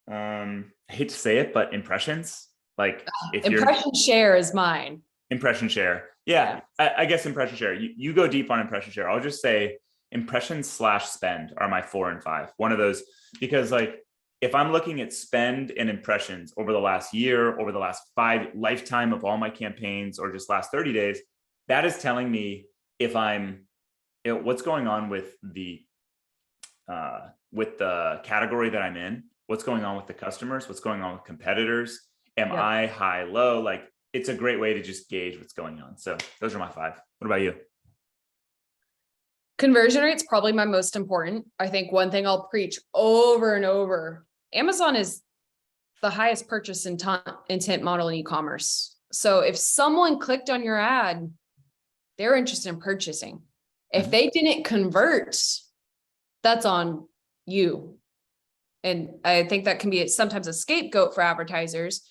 I hate to say it, but impressions. Like if impression share is mine. Impression share. Yeah, I guess impression share. You go deep on impression share. I'll just say impressions/spend are my 4 and 5. One of those, because like if I'm looking at spend and impressions over the last year, over the last 5 lifetime of all my campaigns, or just last 30 days, that is telling me if I'm, what's going on with the category that I'm in, what's going on with the customers, what's going on with competitors. Am I high, low? Like, it's a great way to just gauge what's going on. So those are my 5. What about you? Conversion rate's probably my most important. I think one thing I'll preach over and over, Amazon is the highest purchase intent model in e-commerce. So if someone clicked on your ad, they're interested in purchasing. If they didn't convert, that's on you. And I think that can be sometimes a scapegoat for advertisers.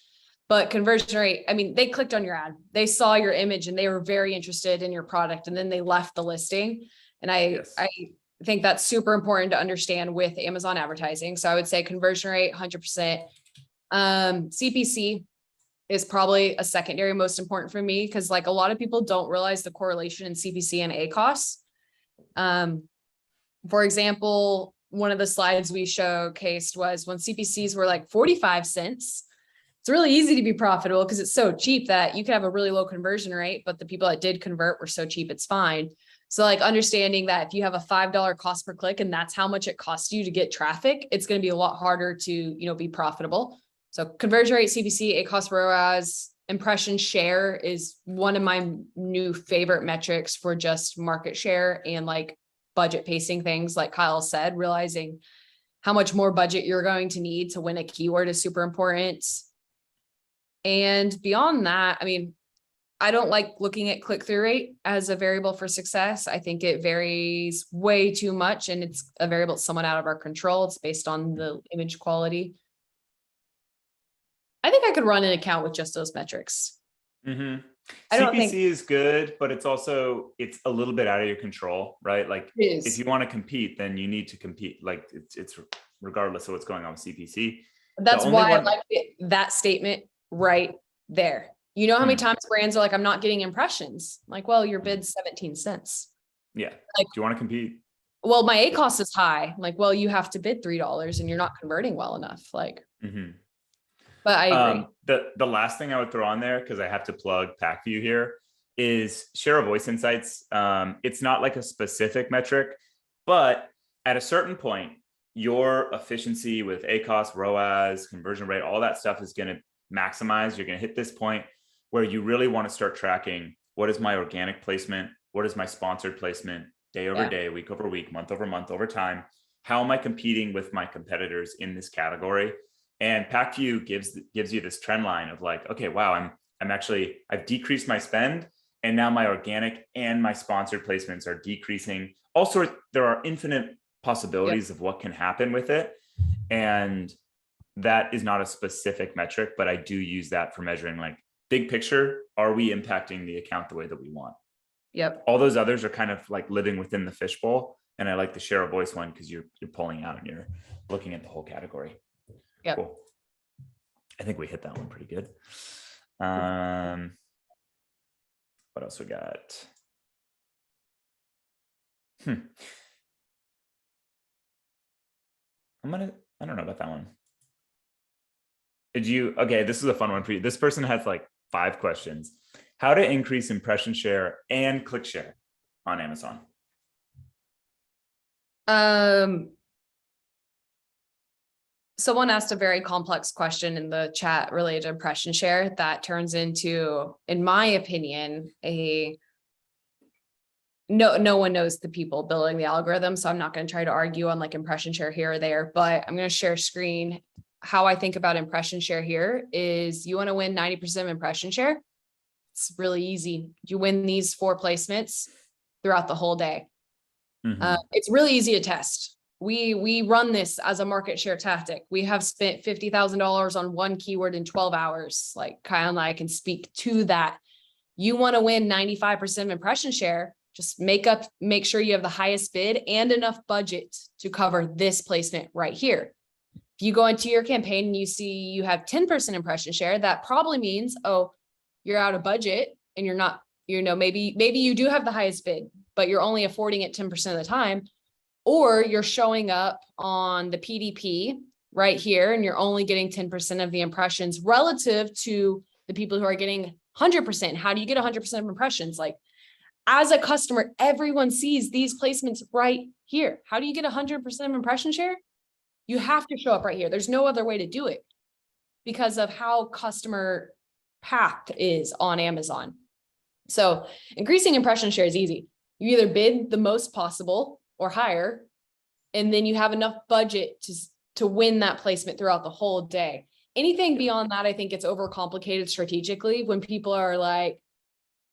But conversion rate, I mean, they clicked on your ad, they saw your image and they were very interested in your product, and then they left the listing. And I think that's super important to understand with Amazon advertising. So I would say conversion rate, 100%. CPC is probably a secondary most important for me, because like a lot of people don't realize the correlation in CPC and ACOS. For example, one of the slides we showcased was when CPCs were like 45 cents. It's really easy to be profitable because it's so cheap that you could have a really low conversion rate, but the people that did convert were so cheap, it's fine. So like understanding that if you have a $5 cost per click and that's how much it costs you to get traffic, it's going to be a lot harder to, be profitable. So conversion rate, CPC, ACOS, ROAS, impression share is one of my new favorite metrics for just market share and like budget pacing things. Like Kyle said, realizing how much more budget you're going to need to win a keyword is super important. And beyond that, I mean, I don't like looking at click-through rate as a variable for success. I think it varies way too much, and it's a variable somewhat out of our control. It's based on the image quality. I think I could run an account with just those metrics. Mm-hmm. I don't CPC think is good, but it's a little bit out of your control, right? Like if you want to compete, then you need to compete. Like it's regardless of what's going on with CPC. That's why I like that statement right there. You know how many times brands are like, I'm not getting impressions. Like, well, your bid's 17 cents. Yeah. Like, do you want to compete? Well, my ACOS is high. Like, well, you have to bid $3 and you're not converting well enough. Like, but I agree. The last thing I would throw on there, because I have to plug Pacvue here, is share of voice insights. It's not like a specific metric, but at a certain point, your efficiency with ACOS, ROAS, conversion rate, all that stuff is going to maximize. You're going to hit this point where you really want to start tracking, what is my organic placement? What is my sponsored placement, day over day, week over week, month over month, over time? How am I competing with my competitors in this category? And Pacvue gives you this trend line of like, okay, wow, I've decreased my spend, and now my organic and my sponsored placements are decreasing. Also, there are infinite possibilities of what can happen with it. And that is not a specific metric, but I do use that for measuring like big picture. Are we impacting the account the way that we want? Yep. All those others are kind of like living within the fishbowl. And I like the share of voice one because you're pulling out and you're looking at the whole category. Yep. Cool. I think we hit that one pretty good. What else we got? I don't know about that one. Okay, this is a fun one for you. This person has like 5 questions. How to increase impression share and click share on Amazon? Someone asked a very complex question in the chat related to impression share that turns into, in my opinion, no one knows the people building the algorithm. So I'm not going to try to argue on like impression share here or there, but I'm going to share screen. How I think about impression share here is you want to win 90% of impression share. It's really easy. You win these 4 placements throughout the whole day. It's really easy to test. We run this as a market share tactic. We have spent $50,000 on one keyword in 12 hours. Like Kyle and I can speak to that. You want to win 95% of impression share. Just make sure you have the highest bid and enough budget to cover this placement right here. If you go into your campaign and you see you have 10% impression share, that probably means, oh, you're out of budget and you're not maybe you do have the highest bid, but you're only affording it 10% of the time, or you're showing up on the PDP right here and you're only getting 10% of the impressions relative to the people who are getting 100%. How do you get 100% of impressions? Like, as a customer, everyone sees these placements right here. How do you get 100% of impression share? You have to show up right here. There's no other way to do it because of how customer path is on Amazon. So increasing impression share is easy. You either bid the most possible or higher, and then you have enough budget to win that placement throughout the whole day. Anything beyond that, I think it's overcomplicated strategically when people are like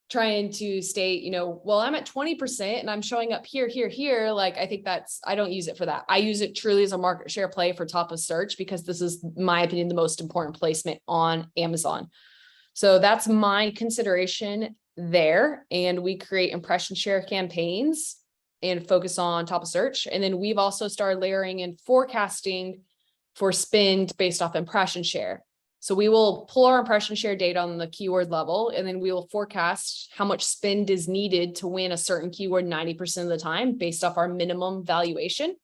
trying to state, well, I'm at 20% and I'm showing up here. Like, I think I don't use it for that. I use it truly as a market share play for top of search, because this is, in my opinion, the most important placement on Amazon. So that's my consideration there. And we create impression share campaigns and focus on top of search. And then we've also started layering in forecasting for spend based off impression share. So we will pull our impression share data on the keyword level, and then we will forecast how much spend is needed to win a certain keyword 90% of the time based off our minimum valuation.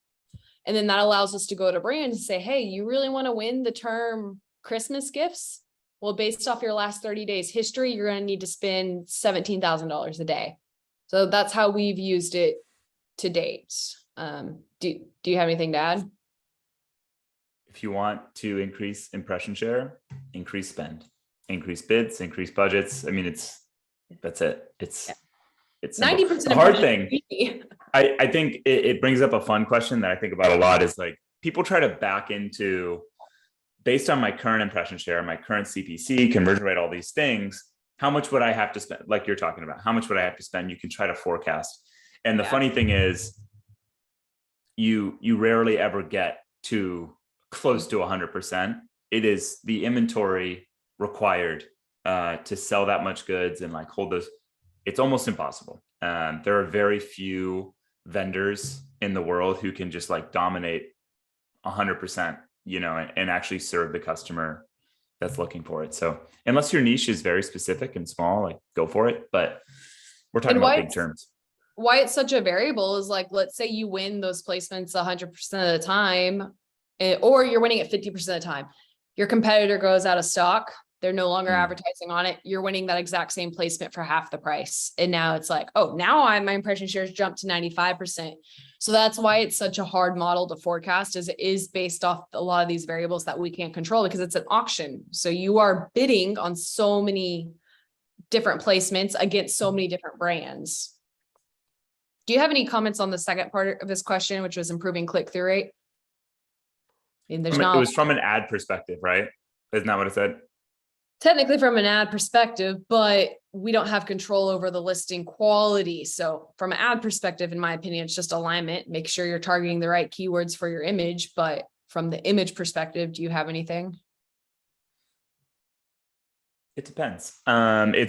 And then that allows us to go to brands and say, hey, you really want to win the term Christmas gifts? Well, based off your last 30 days history, you're going to need to spend $17,000 a day. So that's how we've used it to date. Do you have anything to add? If you want to increase impression share, increase spend, increase bids, increase budgets. I mean, that's it. It's 90% the hard thing. I think it brings up a fun question that I think about a lot, is like, people try to back into, based on my current impression share, my current CPC, conversion rate, all these things, how much would I have to spend? Like you're talking about, how much would I have to spend? You can try to forecast. And the funny thing is, you rarely ever get to close to 100%. It is the inventory required to sell that much goods and like hold those. It's almost impossible. There are very few vendors in the world who can just like dominate 100%, and actually serve the customer that's looking for it. So unless your niche is very specific and small, like, go for it. But we're talking about big terms. Why it's such a variable is, like, let's say you win those placements 100% of the time, or you're winning it 50% of the time. Your competitor goes out of stock. They're no longer advertising on it. You're winning that exact same placement for half the price. And now it's like, oh, now my impression shares jumped to 95%. So that's why it's such a hard model to forecast, is it is based off a lot of these variables that we can't control, because it's an auction. So you are bidding on so many different placements against so many different brands. Do you have any comments on the second part of this question, which was improving click-through rate? And there's It was from an ad perspective, right? Isn't that what it said? Technically from an ad perspective, but we don't have control over the listing quality. So from an ad perspective, in my opinion, it's just alignment. Make sure you're targeting the right keywords for your image. But from the image perspective, do you have anything? It depends. There's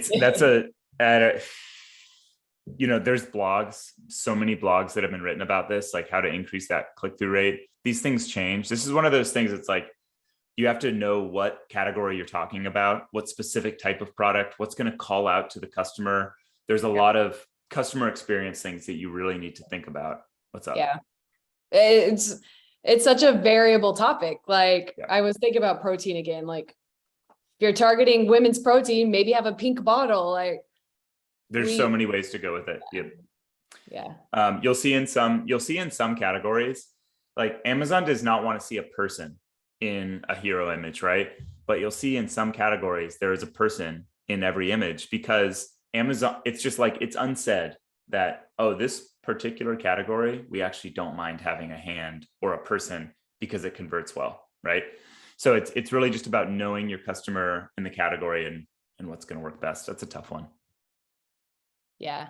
blogs, so many blogs that have been written about this, like how to increase that click-through rate. These things change. This is one of those things. It's like, you have to know what category you're talking about, what specific type of product, what's going to call out to the customer. There's a lot of customer experience things that you really need to think about. What's up? Yeah. It's such a variable topic. Like, I was thinking about protein again. Like, if you're targeting women's protein, maybe have a pink bottle. Like, there's so many ways to go with it. Yep. Yeah. You'll see in some categories, like Amazon does not want to see a person in a hero image, right? But you'll see in some categories, there is a person in every image, because Amazon, it's just like, it's unsaid that, oh, this particular category, we actually don't mind having a hand or a person because it converts well, right? So it's really just about knowing your customer in the category and what's going to work best. That's a tough one. Yeah.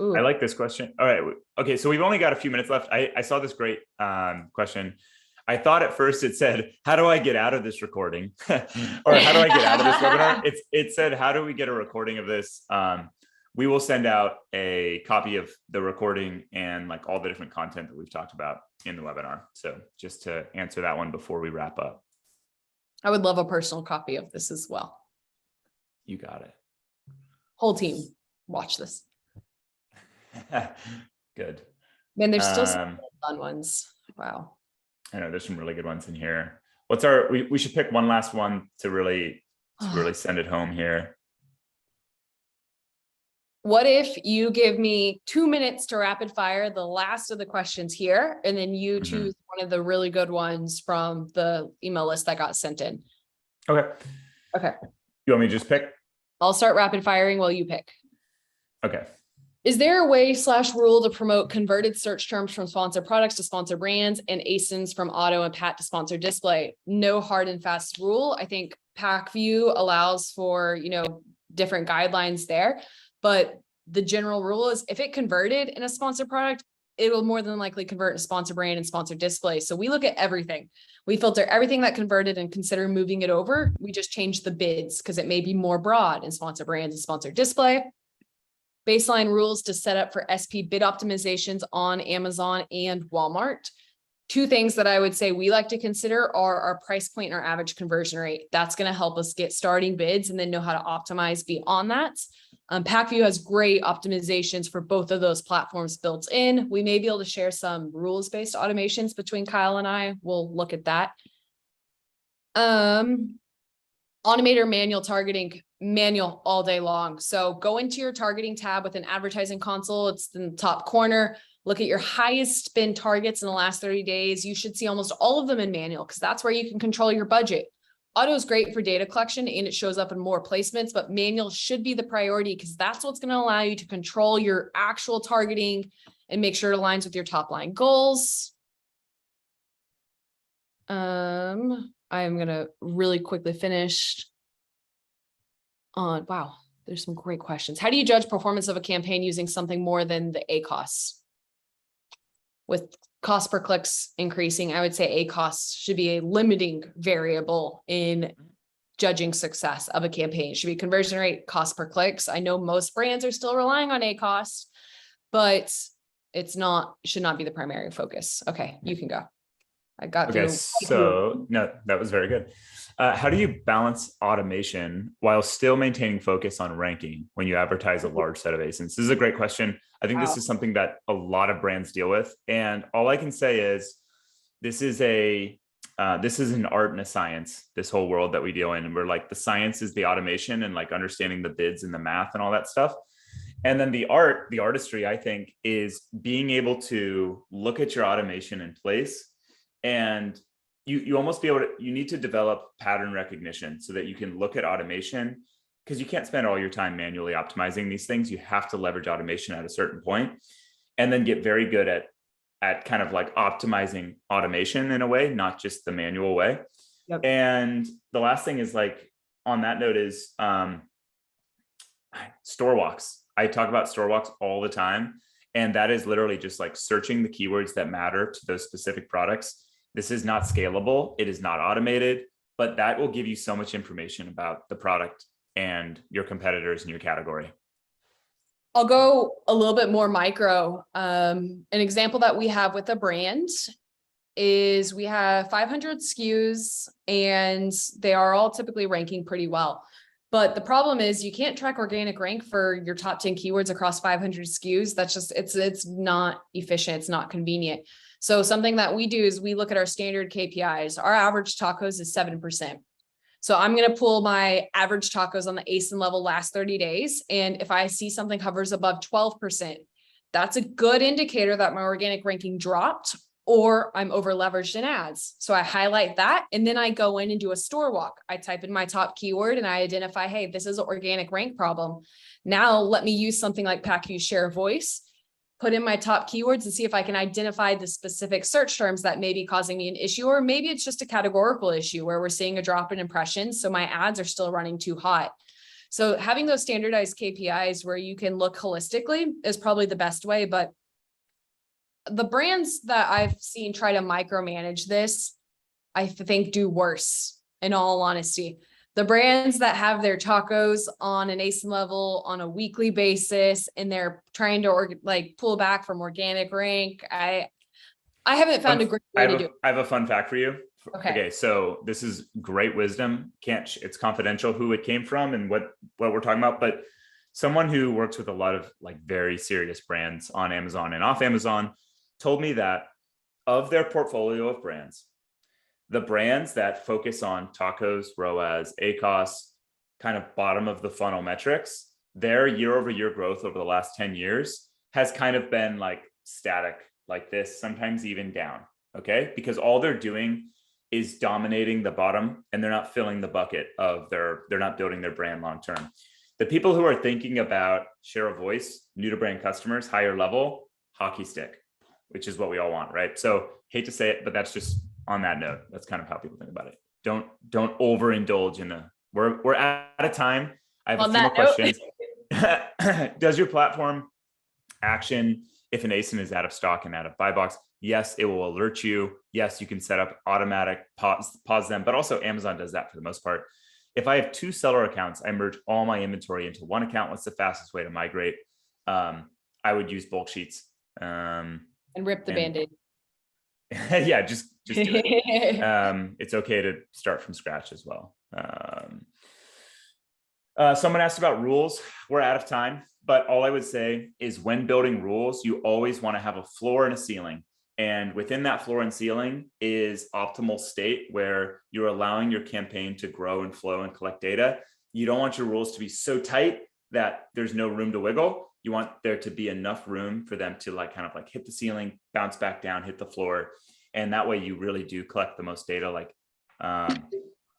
Ooh. I like this question. All right. Okay. So we've only got a few minutes left. I saw this great question. I thought at first it said, how do I get out of this recording? Or how do I get out of this webinar? It said, how do we get a recording of this? We will send out a copy of the recording and like all the different content that we've talked about in the webinar. So just to answer that one before we wrap up. I would love a personal copy of this as well. You got it. Whole team, watch this. Good. Man, there's still some fun ones. Wow. I know there's some really good ones in here. We should pick one last one to really send it home here. What if you give me 2 minutes to rapid fire the last of the questions here, and then you choose one of the really good ones from the email list that got sent in? Okay. You want me to just pick? I'll start rapid firing while you pick. Okay. Is there a way / rule to promote converted search terms from sponsored products to sponsored brands and ASINs from auto and pat to sponsored display? No hard and fast rule. I think Pacvue allows for, different guidelines there, but the general rule is if it converted in a sponsored product, it will more than likely convert in sponsor brand and sponsored display. So we look at everything. We filter everything that converted and consider moving it over. We just change the bids because it may be more broad in sponsor brands and sponsored display. Baseline rules to set up for SP bid optimizations on Amazon and Walmart. 2 things that I would say we like to consider are our price point and our average conversion rate. That's going to help us get starting bids and then know how to optimize beyond that. Pacvue has great optimizations for both of those platforms built in. We may be able to share some rules-based automations between Kyle and I. We'll look at that. Automator manual targeting, manual all day long. So go into your targeting tab with an advertising console. It's in the top corner. Look at your highest spend targets in the last 30 days. You should see almost all of them in manual because that's where you can control your budget. Auto is great for data collection and it shows up in more placements, but manual should be the priority because that's what's going to allow you to control your actual targeting and make sure it aligns with your top line goals. I am going to really quickly finish on, wow, there's some great questions. How do you judge performance of a campaign using something more than the ACOS? With cost per clicks increasing, I would say ACOS should be a limiting variable in judging success of a campaign. It should be conversion rate, cost per clicks. I know most brands are still relying on ACOS, but should not be the primary focus. Okay, you can go. I got okay, so no, that was very good. How do you balance automation while still maintaining focus on ranking when you advertise a large set of ASINs? This is a great question. I think this is something that a lot of brands deal with. And all I can say is this is an art and a science, this whole world that we deal in. And we're like, the science is the automation and like understanding the bids and the math and all that stuff. And then the artistry, I think, is being able to look at your automation in place. And you almost you need to develop pattern recognition so that you can look at automation, because you can't spend all your time manually optimizing these things. You have to leverage automation at a certain point and then get very good at kind of like optimizing automation in a way, not just the manual way. Yep. And the last thing is like, on that note is store walks. I talk about store walks all the time. And that is literally just like searching the keywords that matter to those specific products. This is not scalable. It is not automated, but that will give you so much information about the product and your competitors in your category. I'll go a little bit more micro. An example that we have with a brand is we have 500 SKUs and they are all typically ranking pretty well. But the problem is you can't track organic rank for your top 10 keywords across 500 SKUs. That's just, it's not efficient. It's not convenient. So something that we do is we look at our standard KPIs. Our average tacos is 7%. So I'm going to pull my average tacos on the ASIN level last 30 days. And if I see something hovers above 12%, that's a good indicator that my organic ranking dropped or I'm over leveraged in ads. So I highlight that and then I go in and do a store walk. I type in my top keyword and I identify, hey, this is an organic rank problem. Now let me use something like Pacvue Share Voice, put in my top keywords and see if I can identify the specific search terms that may be causing me an issue, or maybe it's just a categorical issue where we're seeing a drop in impressions. So my ads are still running too hot. So having those standardized KPIs where you can look holistically is probably the best way. But the brands that I've seen try to micromanage this, I think do worse, in all honesty. The brands that have their tacos on an ASIN level on a weekly basis, and they're trying to pull back from organic rank. I haven't found a great way to do it. I have a fun fact for you. Okay. So this is great wisdom. It's confidential who it came from and what we're talking about, but someone who works with a lot of like very serious brands on Amazon and off Amazon told me that of their portfolio of brands, the brands that focus on tacos, ROAS, ACOS, kind of bottom of the funnel metrics, their year over year growth over the last 10 years has kind of been like static like this, sometimes even down. Okay. Because all they're doing is dominating the bottom and they're not filling the bucket of they're not building their brand long-term. The people who are thinking about share of voice, new to brand customers, higher level, hockey stick, which is what we all want, right? So hate to say it, but that's just on that note. That's kind of how people think about it. Don't overindulge in a, we're out of time. I have a few more questions. Does your platform action if an ASIN is out of stock and out of buy box? Yes, it will alert you. Yes, you can set up automatic pause them, but also Amazon does that for the most part. If I have 2 seller accounts, I merge all my inventory into one account. What's the fastest way to migrate? I would use bulk sheets. And rip the Band-Aid. Yeah, just do it. It's okay to start from scratch as well. Someone asked about rules. We're out of time, but all I would say is when building rules, you always want to have a floor and a ceiling. And within that floor and ceiling is optimal state where you're allowing your campaign to grow and flow and collect data. You don't want your rules to be so tight that there's no room to wiggle. You want there to be enough room for them to like kind of like hit the ceiling, bounce back down, hit the floor. And that way you really do collect the most data. Like,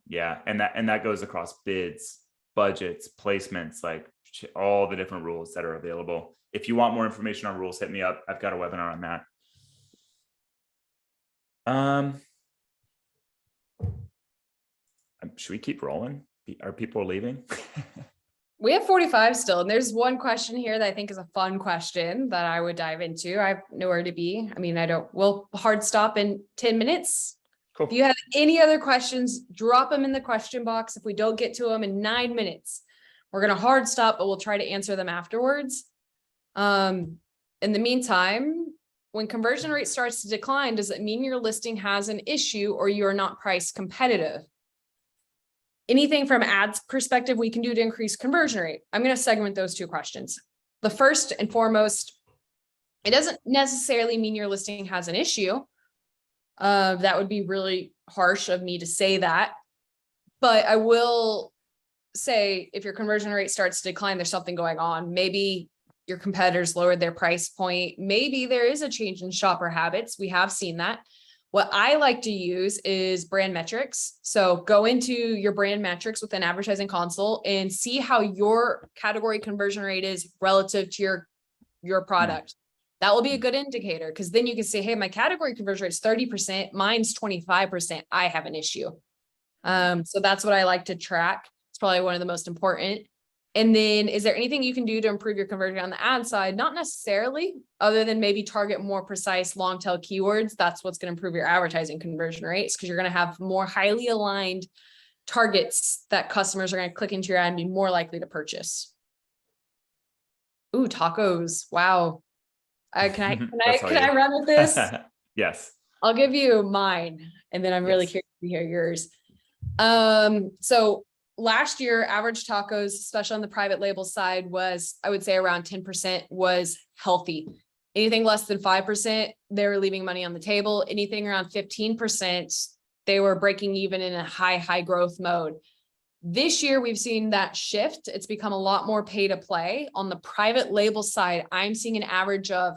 yeah. And that goes across bids, budgets, placements, like all the different rules that are available. If you want more information on rules, hit me up. I've got a webinar on that. Should we keep rolling? Are people leaving? We have 45 still. And there's one question here that I think is a fun question that I would dive into. I have nowhere to be. I mean, we'll hard stop in 10 minutes. Cool. If you have any other questions, drop them in the question box. If we don't get to them in 9 minutes, we're going to hard stop, but we'll try to answer them afterwards. In the meantime, when conversion rate starts to decline, does it mean your listing has an issue or you're not price competitive? Anything from ads perspective we can do to increase conversion rate? I'm going to segment those 2 questions. The first and foremost, it doesn't necessarily mean your listing has an issue. That would be really harsh of me to say that. But I will say if your conversion rate starts to decline, there's something going on. Maybe your competitors lowered their price point. Maybe there is a change in shopper habits. We have seen that. What I like to use is brand metrics. So go into your brand metrics within Advertising Console and see how your category conversion rate is relative to your product. That will be a good indicator because then you can say, hey, my category conversion rate is 30%, mine's 25%. I have an issue. So that's what I like to track. It's probably one of the most important. And then is there anything you can do to improve your conversion on the ad side? Not necessarily, other than maybe target more precise long tail keywords. That's what's going to improve your advertising conversion rates because you're going to have more highly aligned targets that customers are going to click into your ad and be more likely to purchase. Ooh, tacos. Wow. Can I run with this? Yes. I'll give you mine and then I'm really curious to hear yours. So last year, average tacos, especially on the private label side, was, I would say around 10% was healthy. Anything less than 5%, they were leaving money on the table. Anything around 15%, they were breaking even in a high growth mode. This year, we've seen that shift. It's become a lot more pay to play. On the private label side, I'm seeing an average of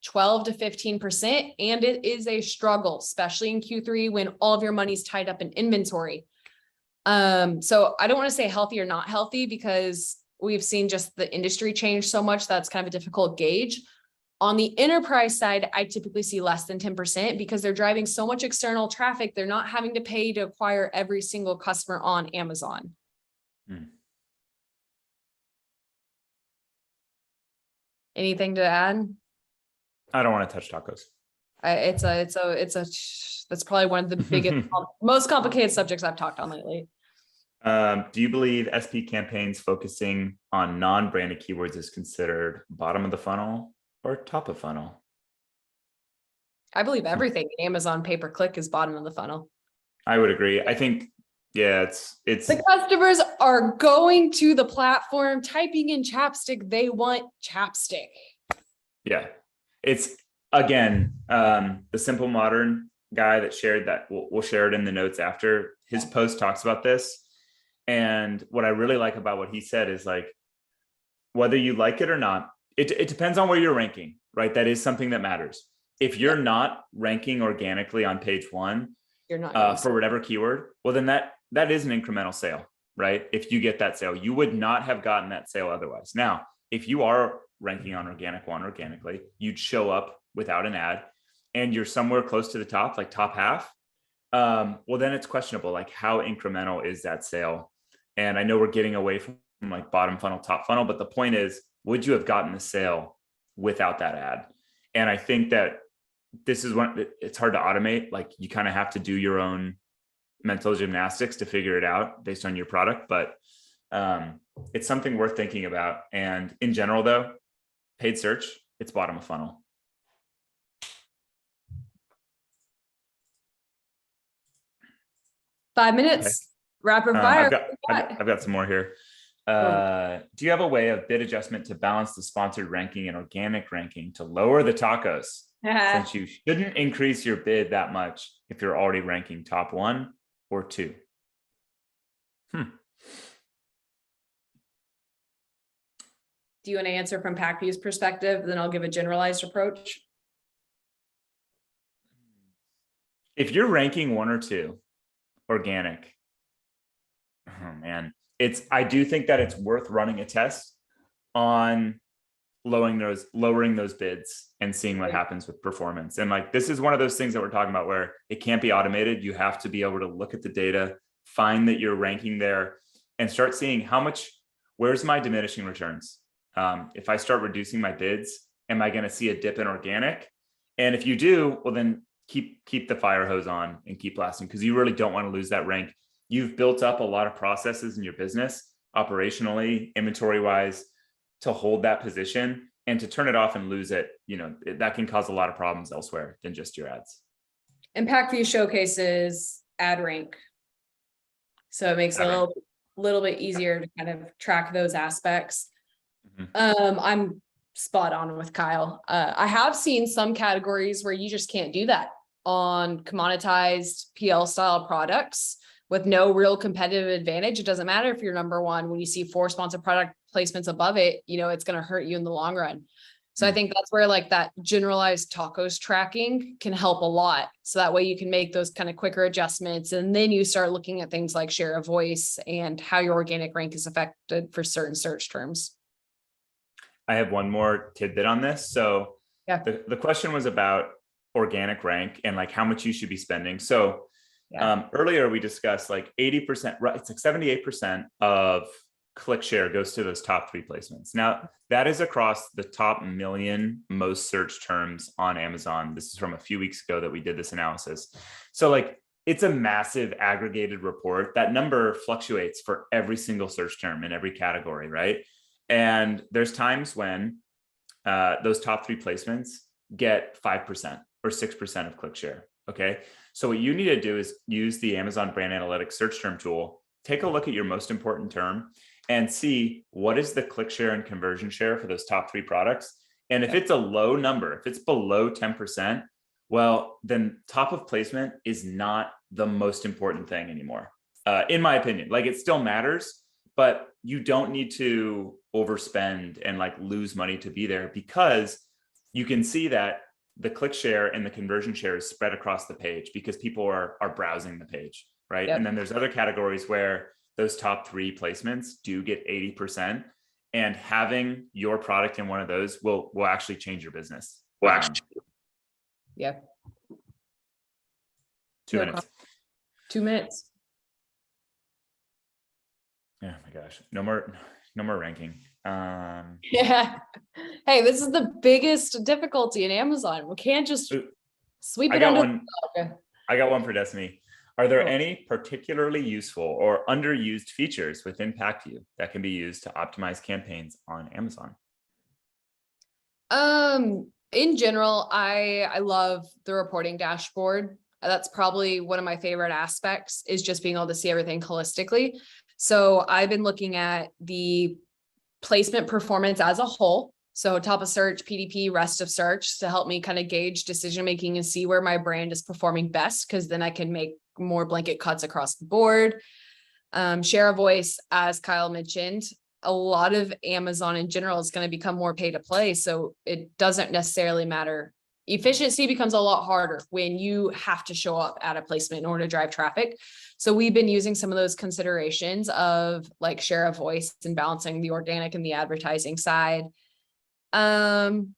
12 to 15%, and it is a struggle, especially in Q3 when all of your money's tied up in inventory. So I don't want to say healthy or not healthy because we've seen just the industry change so much. That's kind of a difficult gauge. On the enterprise side, I typically see less than 10% because they're driving so much external traffic. They're not having to pay to acquire every single customer on Amazon. Anything to add? I don't want to touch tacos. That's probably one of the biggest, most complicated subjects I've talked on lately. Do you believe SP campaigns focusing on non-branded keywords is considered bottom of the funnel or top of funnel? I believe everything in Amazon pay-per-click is bottom of the funnel. I would agree. I think Yeah, it's The customers are going to the platform, typing in chapstick. They want chapstick. yeah. It's again, the Simple Modern guy that shared that, we'll share it in the notes after. His post talks about this. And what I really like about what he said is like, whether you like it or not, it depends on where you're ranking, right? That is something that matters. If you're not ranking organically on page one, You're not for whatever keyword, well, then that is an incremental sale, right? If you get that sale, you would not have gotten that sale otherwise. Now, if you are ranking on organic one organically, you'd show up without an ad and you're somewhere close to the top, like top half. Well, then it's questionable, like how incremental is that sale? And I know we're getting away from like bottom funnel, top funnel, but the point is, would you have gotten the sale without that ad? And I think that this is one, it's hard to automate. Like you kind of have to do your own mental gymnastics to figure it out based on your product, but it's something worth thinking about. And in general though, paid search, it's bottom of funnel. Five minutes, rapid fire. I've got some more here. Do you have a way of bid adjustment to balance the sponsored ranking and organic ranking to lower the tacos? Since you shouldn't increase your bid that much if you're already ranking top 1 or 2. Do you want to answer from Pacvue's perspective? Then I'll give a generalized approach. If you're ranking 1 or 2 organic, oh man, I do think that it's worth running a test on lowering those bids and seeing what happens with performance. And like, this is one of those things that we're talking about where it can't be automated. You have to be able to look at the data, find that you're ranking there and start seeing where's my diminishing returns? If I start reducing my bids, am I going to see a dip in organic? And if you do, well, then keep the fire hose on and keep blasting, because you really don't want to lose that rank. You've built up a lot of processes in your business, operationally, inventory wise, to hold that position, and to turn it off and lose it, that can cause a lot of problems elsewhere than just your ads. And Pacvue showcases ad rank. So it makes it a little bit easier to kind of track those aspects. Mm-hmm. I'm spot on with Kyle. I have seen some categories where you just can't do that on commoditized PL style products with no real competitive advantage. It doesn't matter if you're number 1, when you see 4 sponsored product placements above it, it's going to hurt you in the long run. So I think that's where like that generalized tacos tracking can help a lot. So that way you can make those kind of quicker adjustments. And then you start looking at things like share of voice and how your organic rank is affected for certain search terms. I have one more tidbit on this. So yeah, the question was about organic rank and like how much you should be spending. So earlier we discussed like 80%, right? It's like 78% of click share goes to those top 3 placements. Now that is across the top million most search terms on Amazon. This is from a few weeks ago that we did this analysis. So like, it's a massive aggregated report. That number fluctuates for every single search term in every category, right? And there's times when those top 3 placements get 5% or 6% of click share. Okay. So what you need to do is use the Amazon Brand Analytics search term tool, take a look at your most important term and see what is the click share and conversion share for those top 3 products. And if it's a low number, if it's below 10%, well, then top of placement is not the most important thing anymore. In my opinion, like it still matters, but you don't need to overspend and like lose money to be there, because you can see that the click share and the conversion share is spread across the page because people are browsing the page, right? Yep. And then there's other categories where those top 3 placements do get 80%, and having your product in one of those will actually change your business. Yeah. 2 minutes. 2 minutes. Oh my gosh. No more ranking. Yeah. Hey, this is the biggest difficulty in Amazon. We can't just sweep it under. I got one for Destaney. Are there any particularly useful or underused features within Pacvue that can be used to optimize campaigns on Amazon? In general, I love the reporting dashboard. That's probably one of my favorite aspects, is just being able to see everything holistically. So I've been looking at the placement performance as a whole. So top of search, PDP, rest of search, to help me kind of gauge decision-making and see where my brand is performing best, because then I can make more blanket cuts across the board. Share of voice, as Kyle mentioned, a lot of Amazon in general is going to become more pay to play. So it doesn't necessarily matter. Efficiency becomes a lot harder when you have to show up at a placement in order to drive traffic. So we've been using some of those considerations of like share of voice and balancing the organic and the advertising side. Just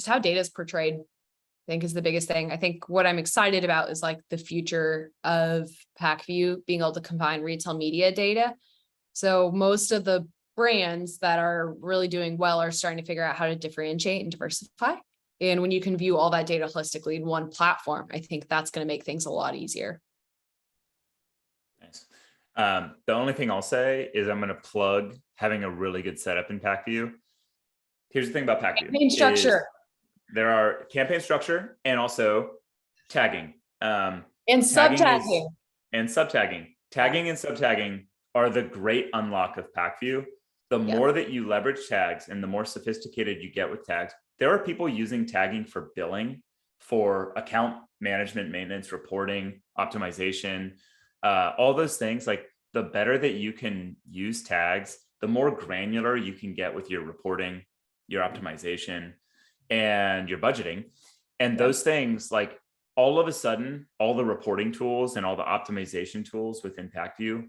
how data is portrayed, I think, is the biggest thing. I think what I'm excited about is like the future of Pacvue being able to combine retail media data. So most of the brands that are really doing well are starting to figure out how to differentiate and diversify. And when you can view all that data holistically in one platform, I think that's going to make things a lot easier. Nice. The only thing I'll say is I'm going to plug having a really good setup in Pacvue. Here's the thing about Pacvue. Campaign structure. There are campaign structure and also tagging. And subtagging. And subtagging. Tagging and subtagging are the great unlock of Pacvue. The more that you leverage tags and the more sophisticated you get with tags, there are people using tagging for billing, for account management, maintenance, reporting, optimization, all those things. Like the better that you can use tags, the more granular you can get with your reporting, your optimization, and your budgeting. And those things, like all of a sudden, all the reporting tools and all the optimization tools within Pacvue,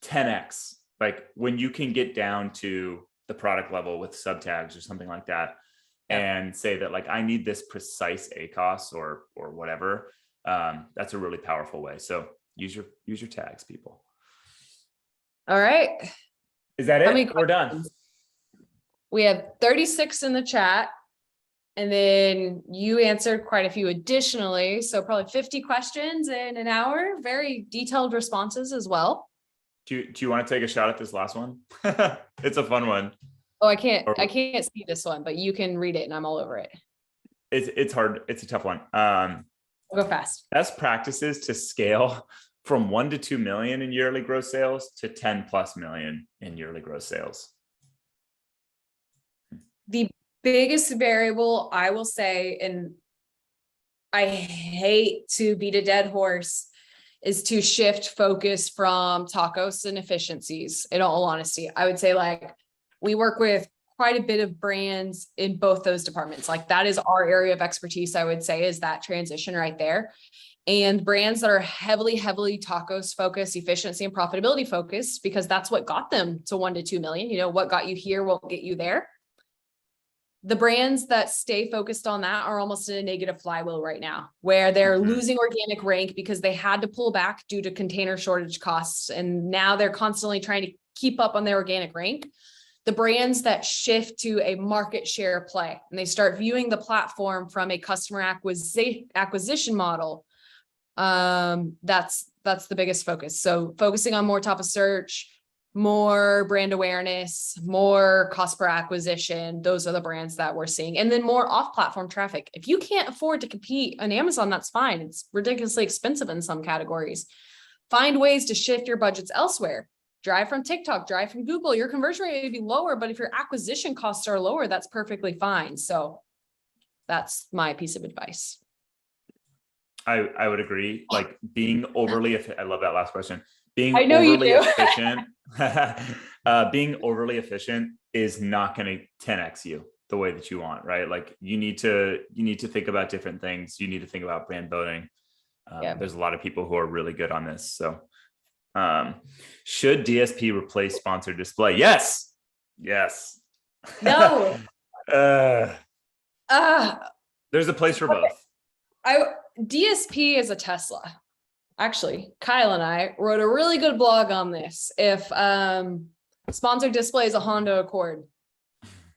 10x. Like when you can get down to the product level with subtags or something like that, and say that like, I need this precise ACOS or whatever. That's a really powerful way. So use your tags, people. All right. Is that it? We're done. We have 36 in the chat, and then you answered quite a few additionally. So probably 50 questions in an hour, very detailed responses as well. Do you want to take a shot at this last one? It's a fun one. Oh, I can't see this one, but you can read it and I'm all over it. It's hard. It's a tough one. I'll go fast. Best practices to scale from 1 to 2 million in yearly gross sales to 10+ million in yearly gross sales. The biggest variable, I will say, and I hate to beat a dead horse, is to shift focus from tacos and efficiencies. In all honesty, I would say like we work with quite a bit of brands in both those departments. Like that is our area of expertise, I would say, is that transition right there. And brands that are heavily tacos focused, efficiency and profitability focused, because that's what got them to 1 to 2 million. You know, what got you here won't get you there. The brands that stay focused on that are almost in a negative flywheel right now, where they're losing organic rank because they had to pull back due to container shortage costs. And now they're constantly trying to keep up on their organic rank. The brands that shift to a market share play and they start viewing the platform from a customer acquisition model, that's the biggest focus. So focusing on more top of search, more brand awareness, more cost per acquisition. Those are the brands that we're seeing. And then more off-platform traffic. If you can't afford to compete on Amazon, that's fine. It's ridiculously expensive in some categories. Find ways to shift your budgets elsewhere. Drive from TikTok, drive from Google. Your conversion rate may be lower, but if your acquisition costs are lower, that's perfectly fine. So that's my piece of advice. I would agree. Like being overly, I love that last question. Being I know overly you do. efficient, being overly efficient is not going to 10x you the way that you want, right? Like you need to think about different things. You need to think about brand building. There's a lot of people who are really good on this. So should DSP replace sponsored display? Yes. No. There's a place for both. DSP is a Tesla. Actually, Kyle and I wrote a really good blog on this. If sponsored display is a Honda Accord,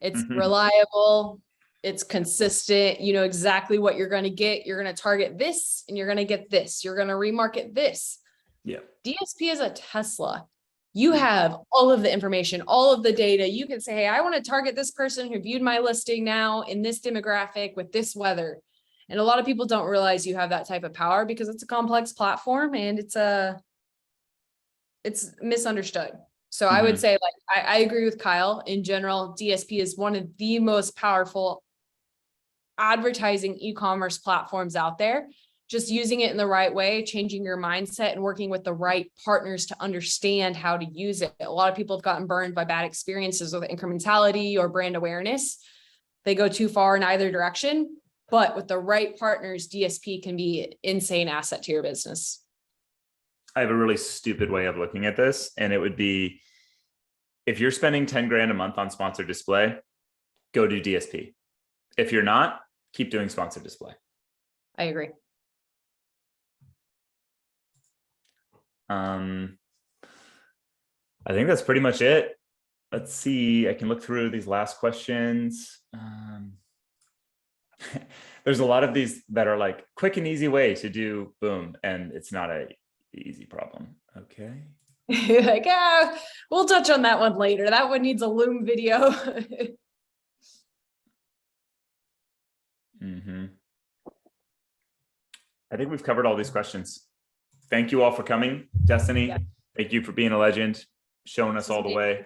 it's reliable, it's consistent, you know exactly what you're going to get. You're going to target this and you're going to get this. You're going to remarket this. Yeah. DSP is a Tesla. You have all of the information, all of the data. You can say, hey, I want to target this person who viewed my listing now in this demographic with this weather. And a lot of people don't realize you have that type of power because it's a complex platform and it's misunderstood. So I would say, like, I agree with Kyle. In general, DSP is one of the most powerful advertising e-commerce platforms out there. Just using it in the right way, changing your mindset and working with the right partners to understand how to use it. A lot of people have gotten burned by bad experiences with incrementality or brand awareness. They go too far in either direction, but with the right partners, DSP can be an insane asset to your business. I have a really stupid way of looking at this, and it would be, if you're spending 10 grand a month on sponsored display, go do DSP. If you're not, keep doing sponsored display. I agree. I think that's pretty much it. Let's see. I can look through these last questions. There's a lot of these that are like quick and easy way to do boom, and it's not a easy problem. Okay. Like, we'll touch on that one later. That one needs a Loom video. I think we've covered all these questions. Thank you all for coming. Destaney, thank you for being a legend, showing us all the way.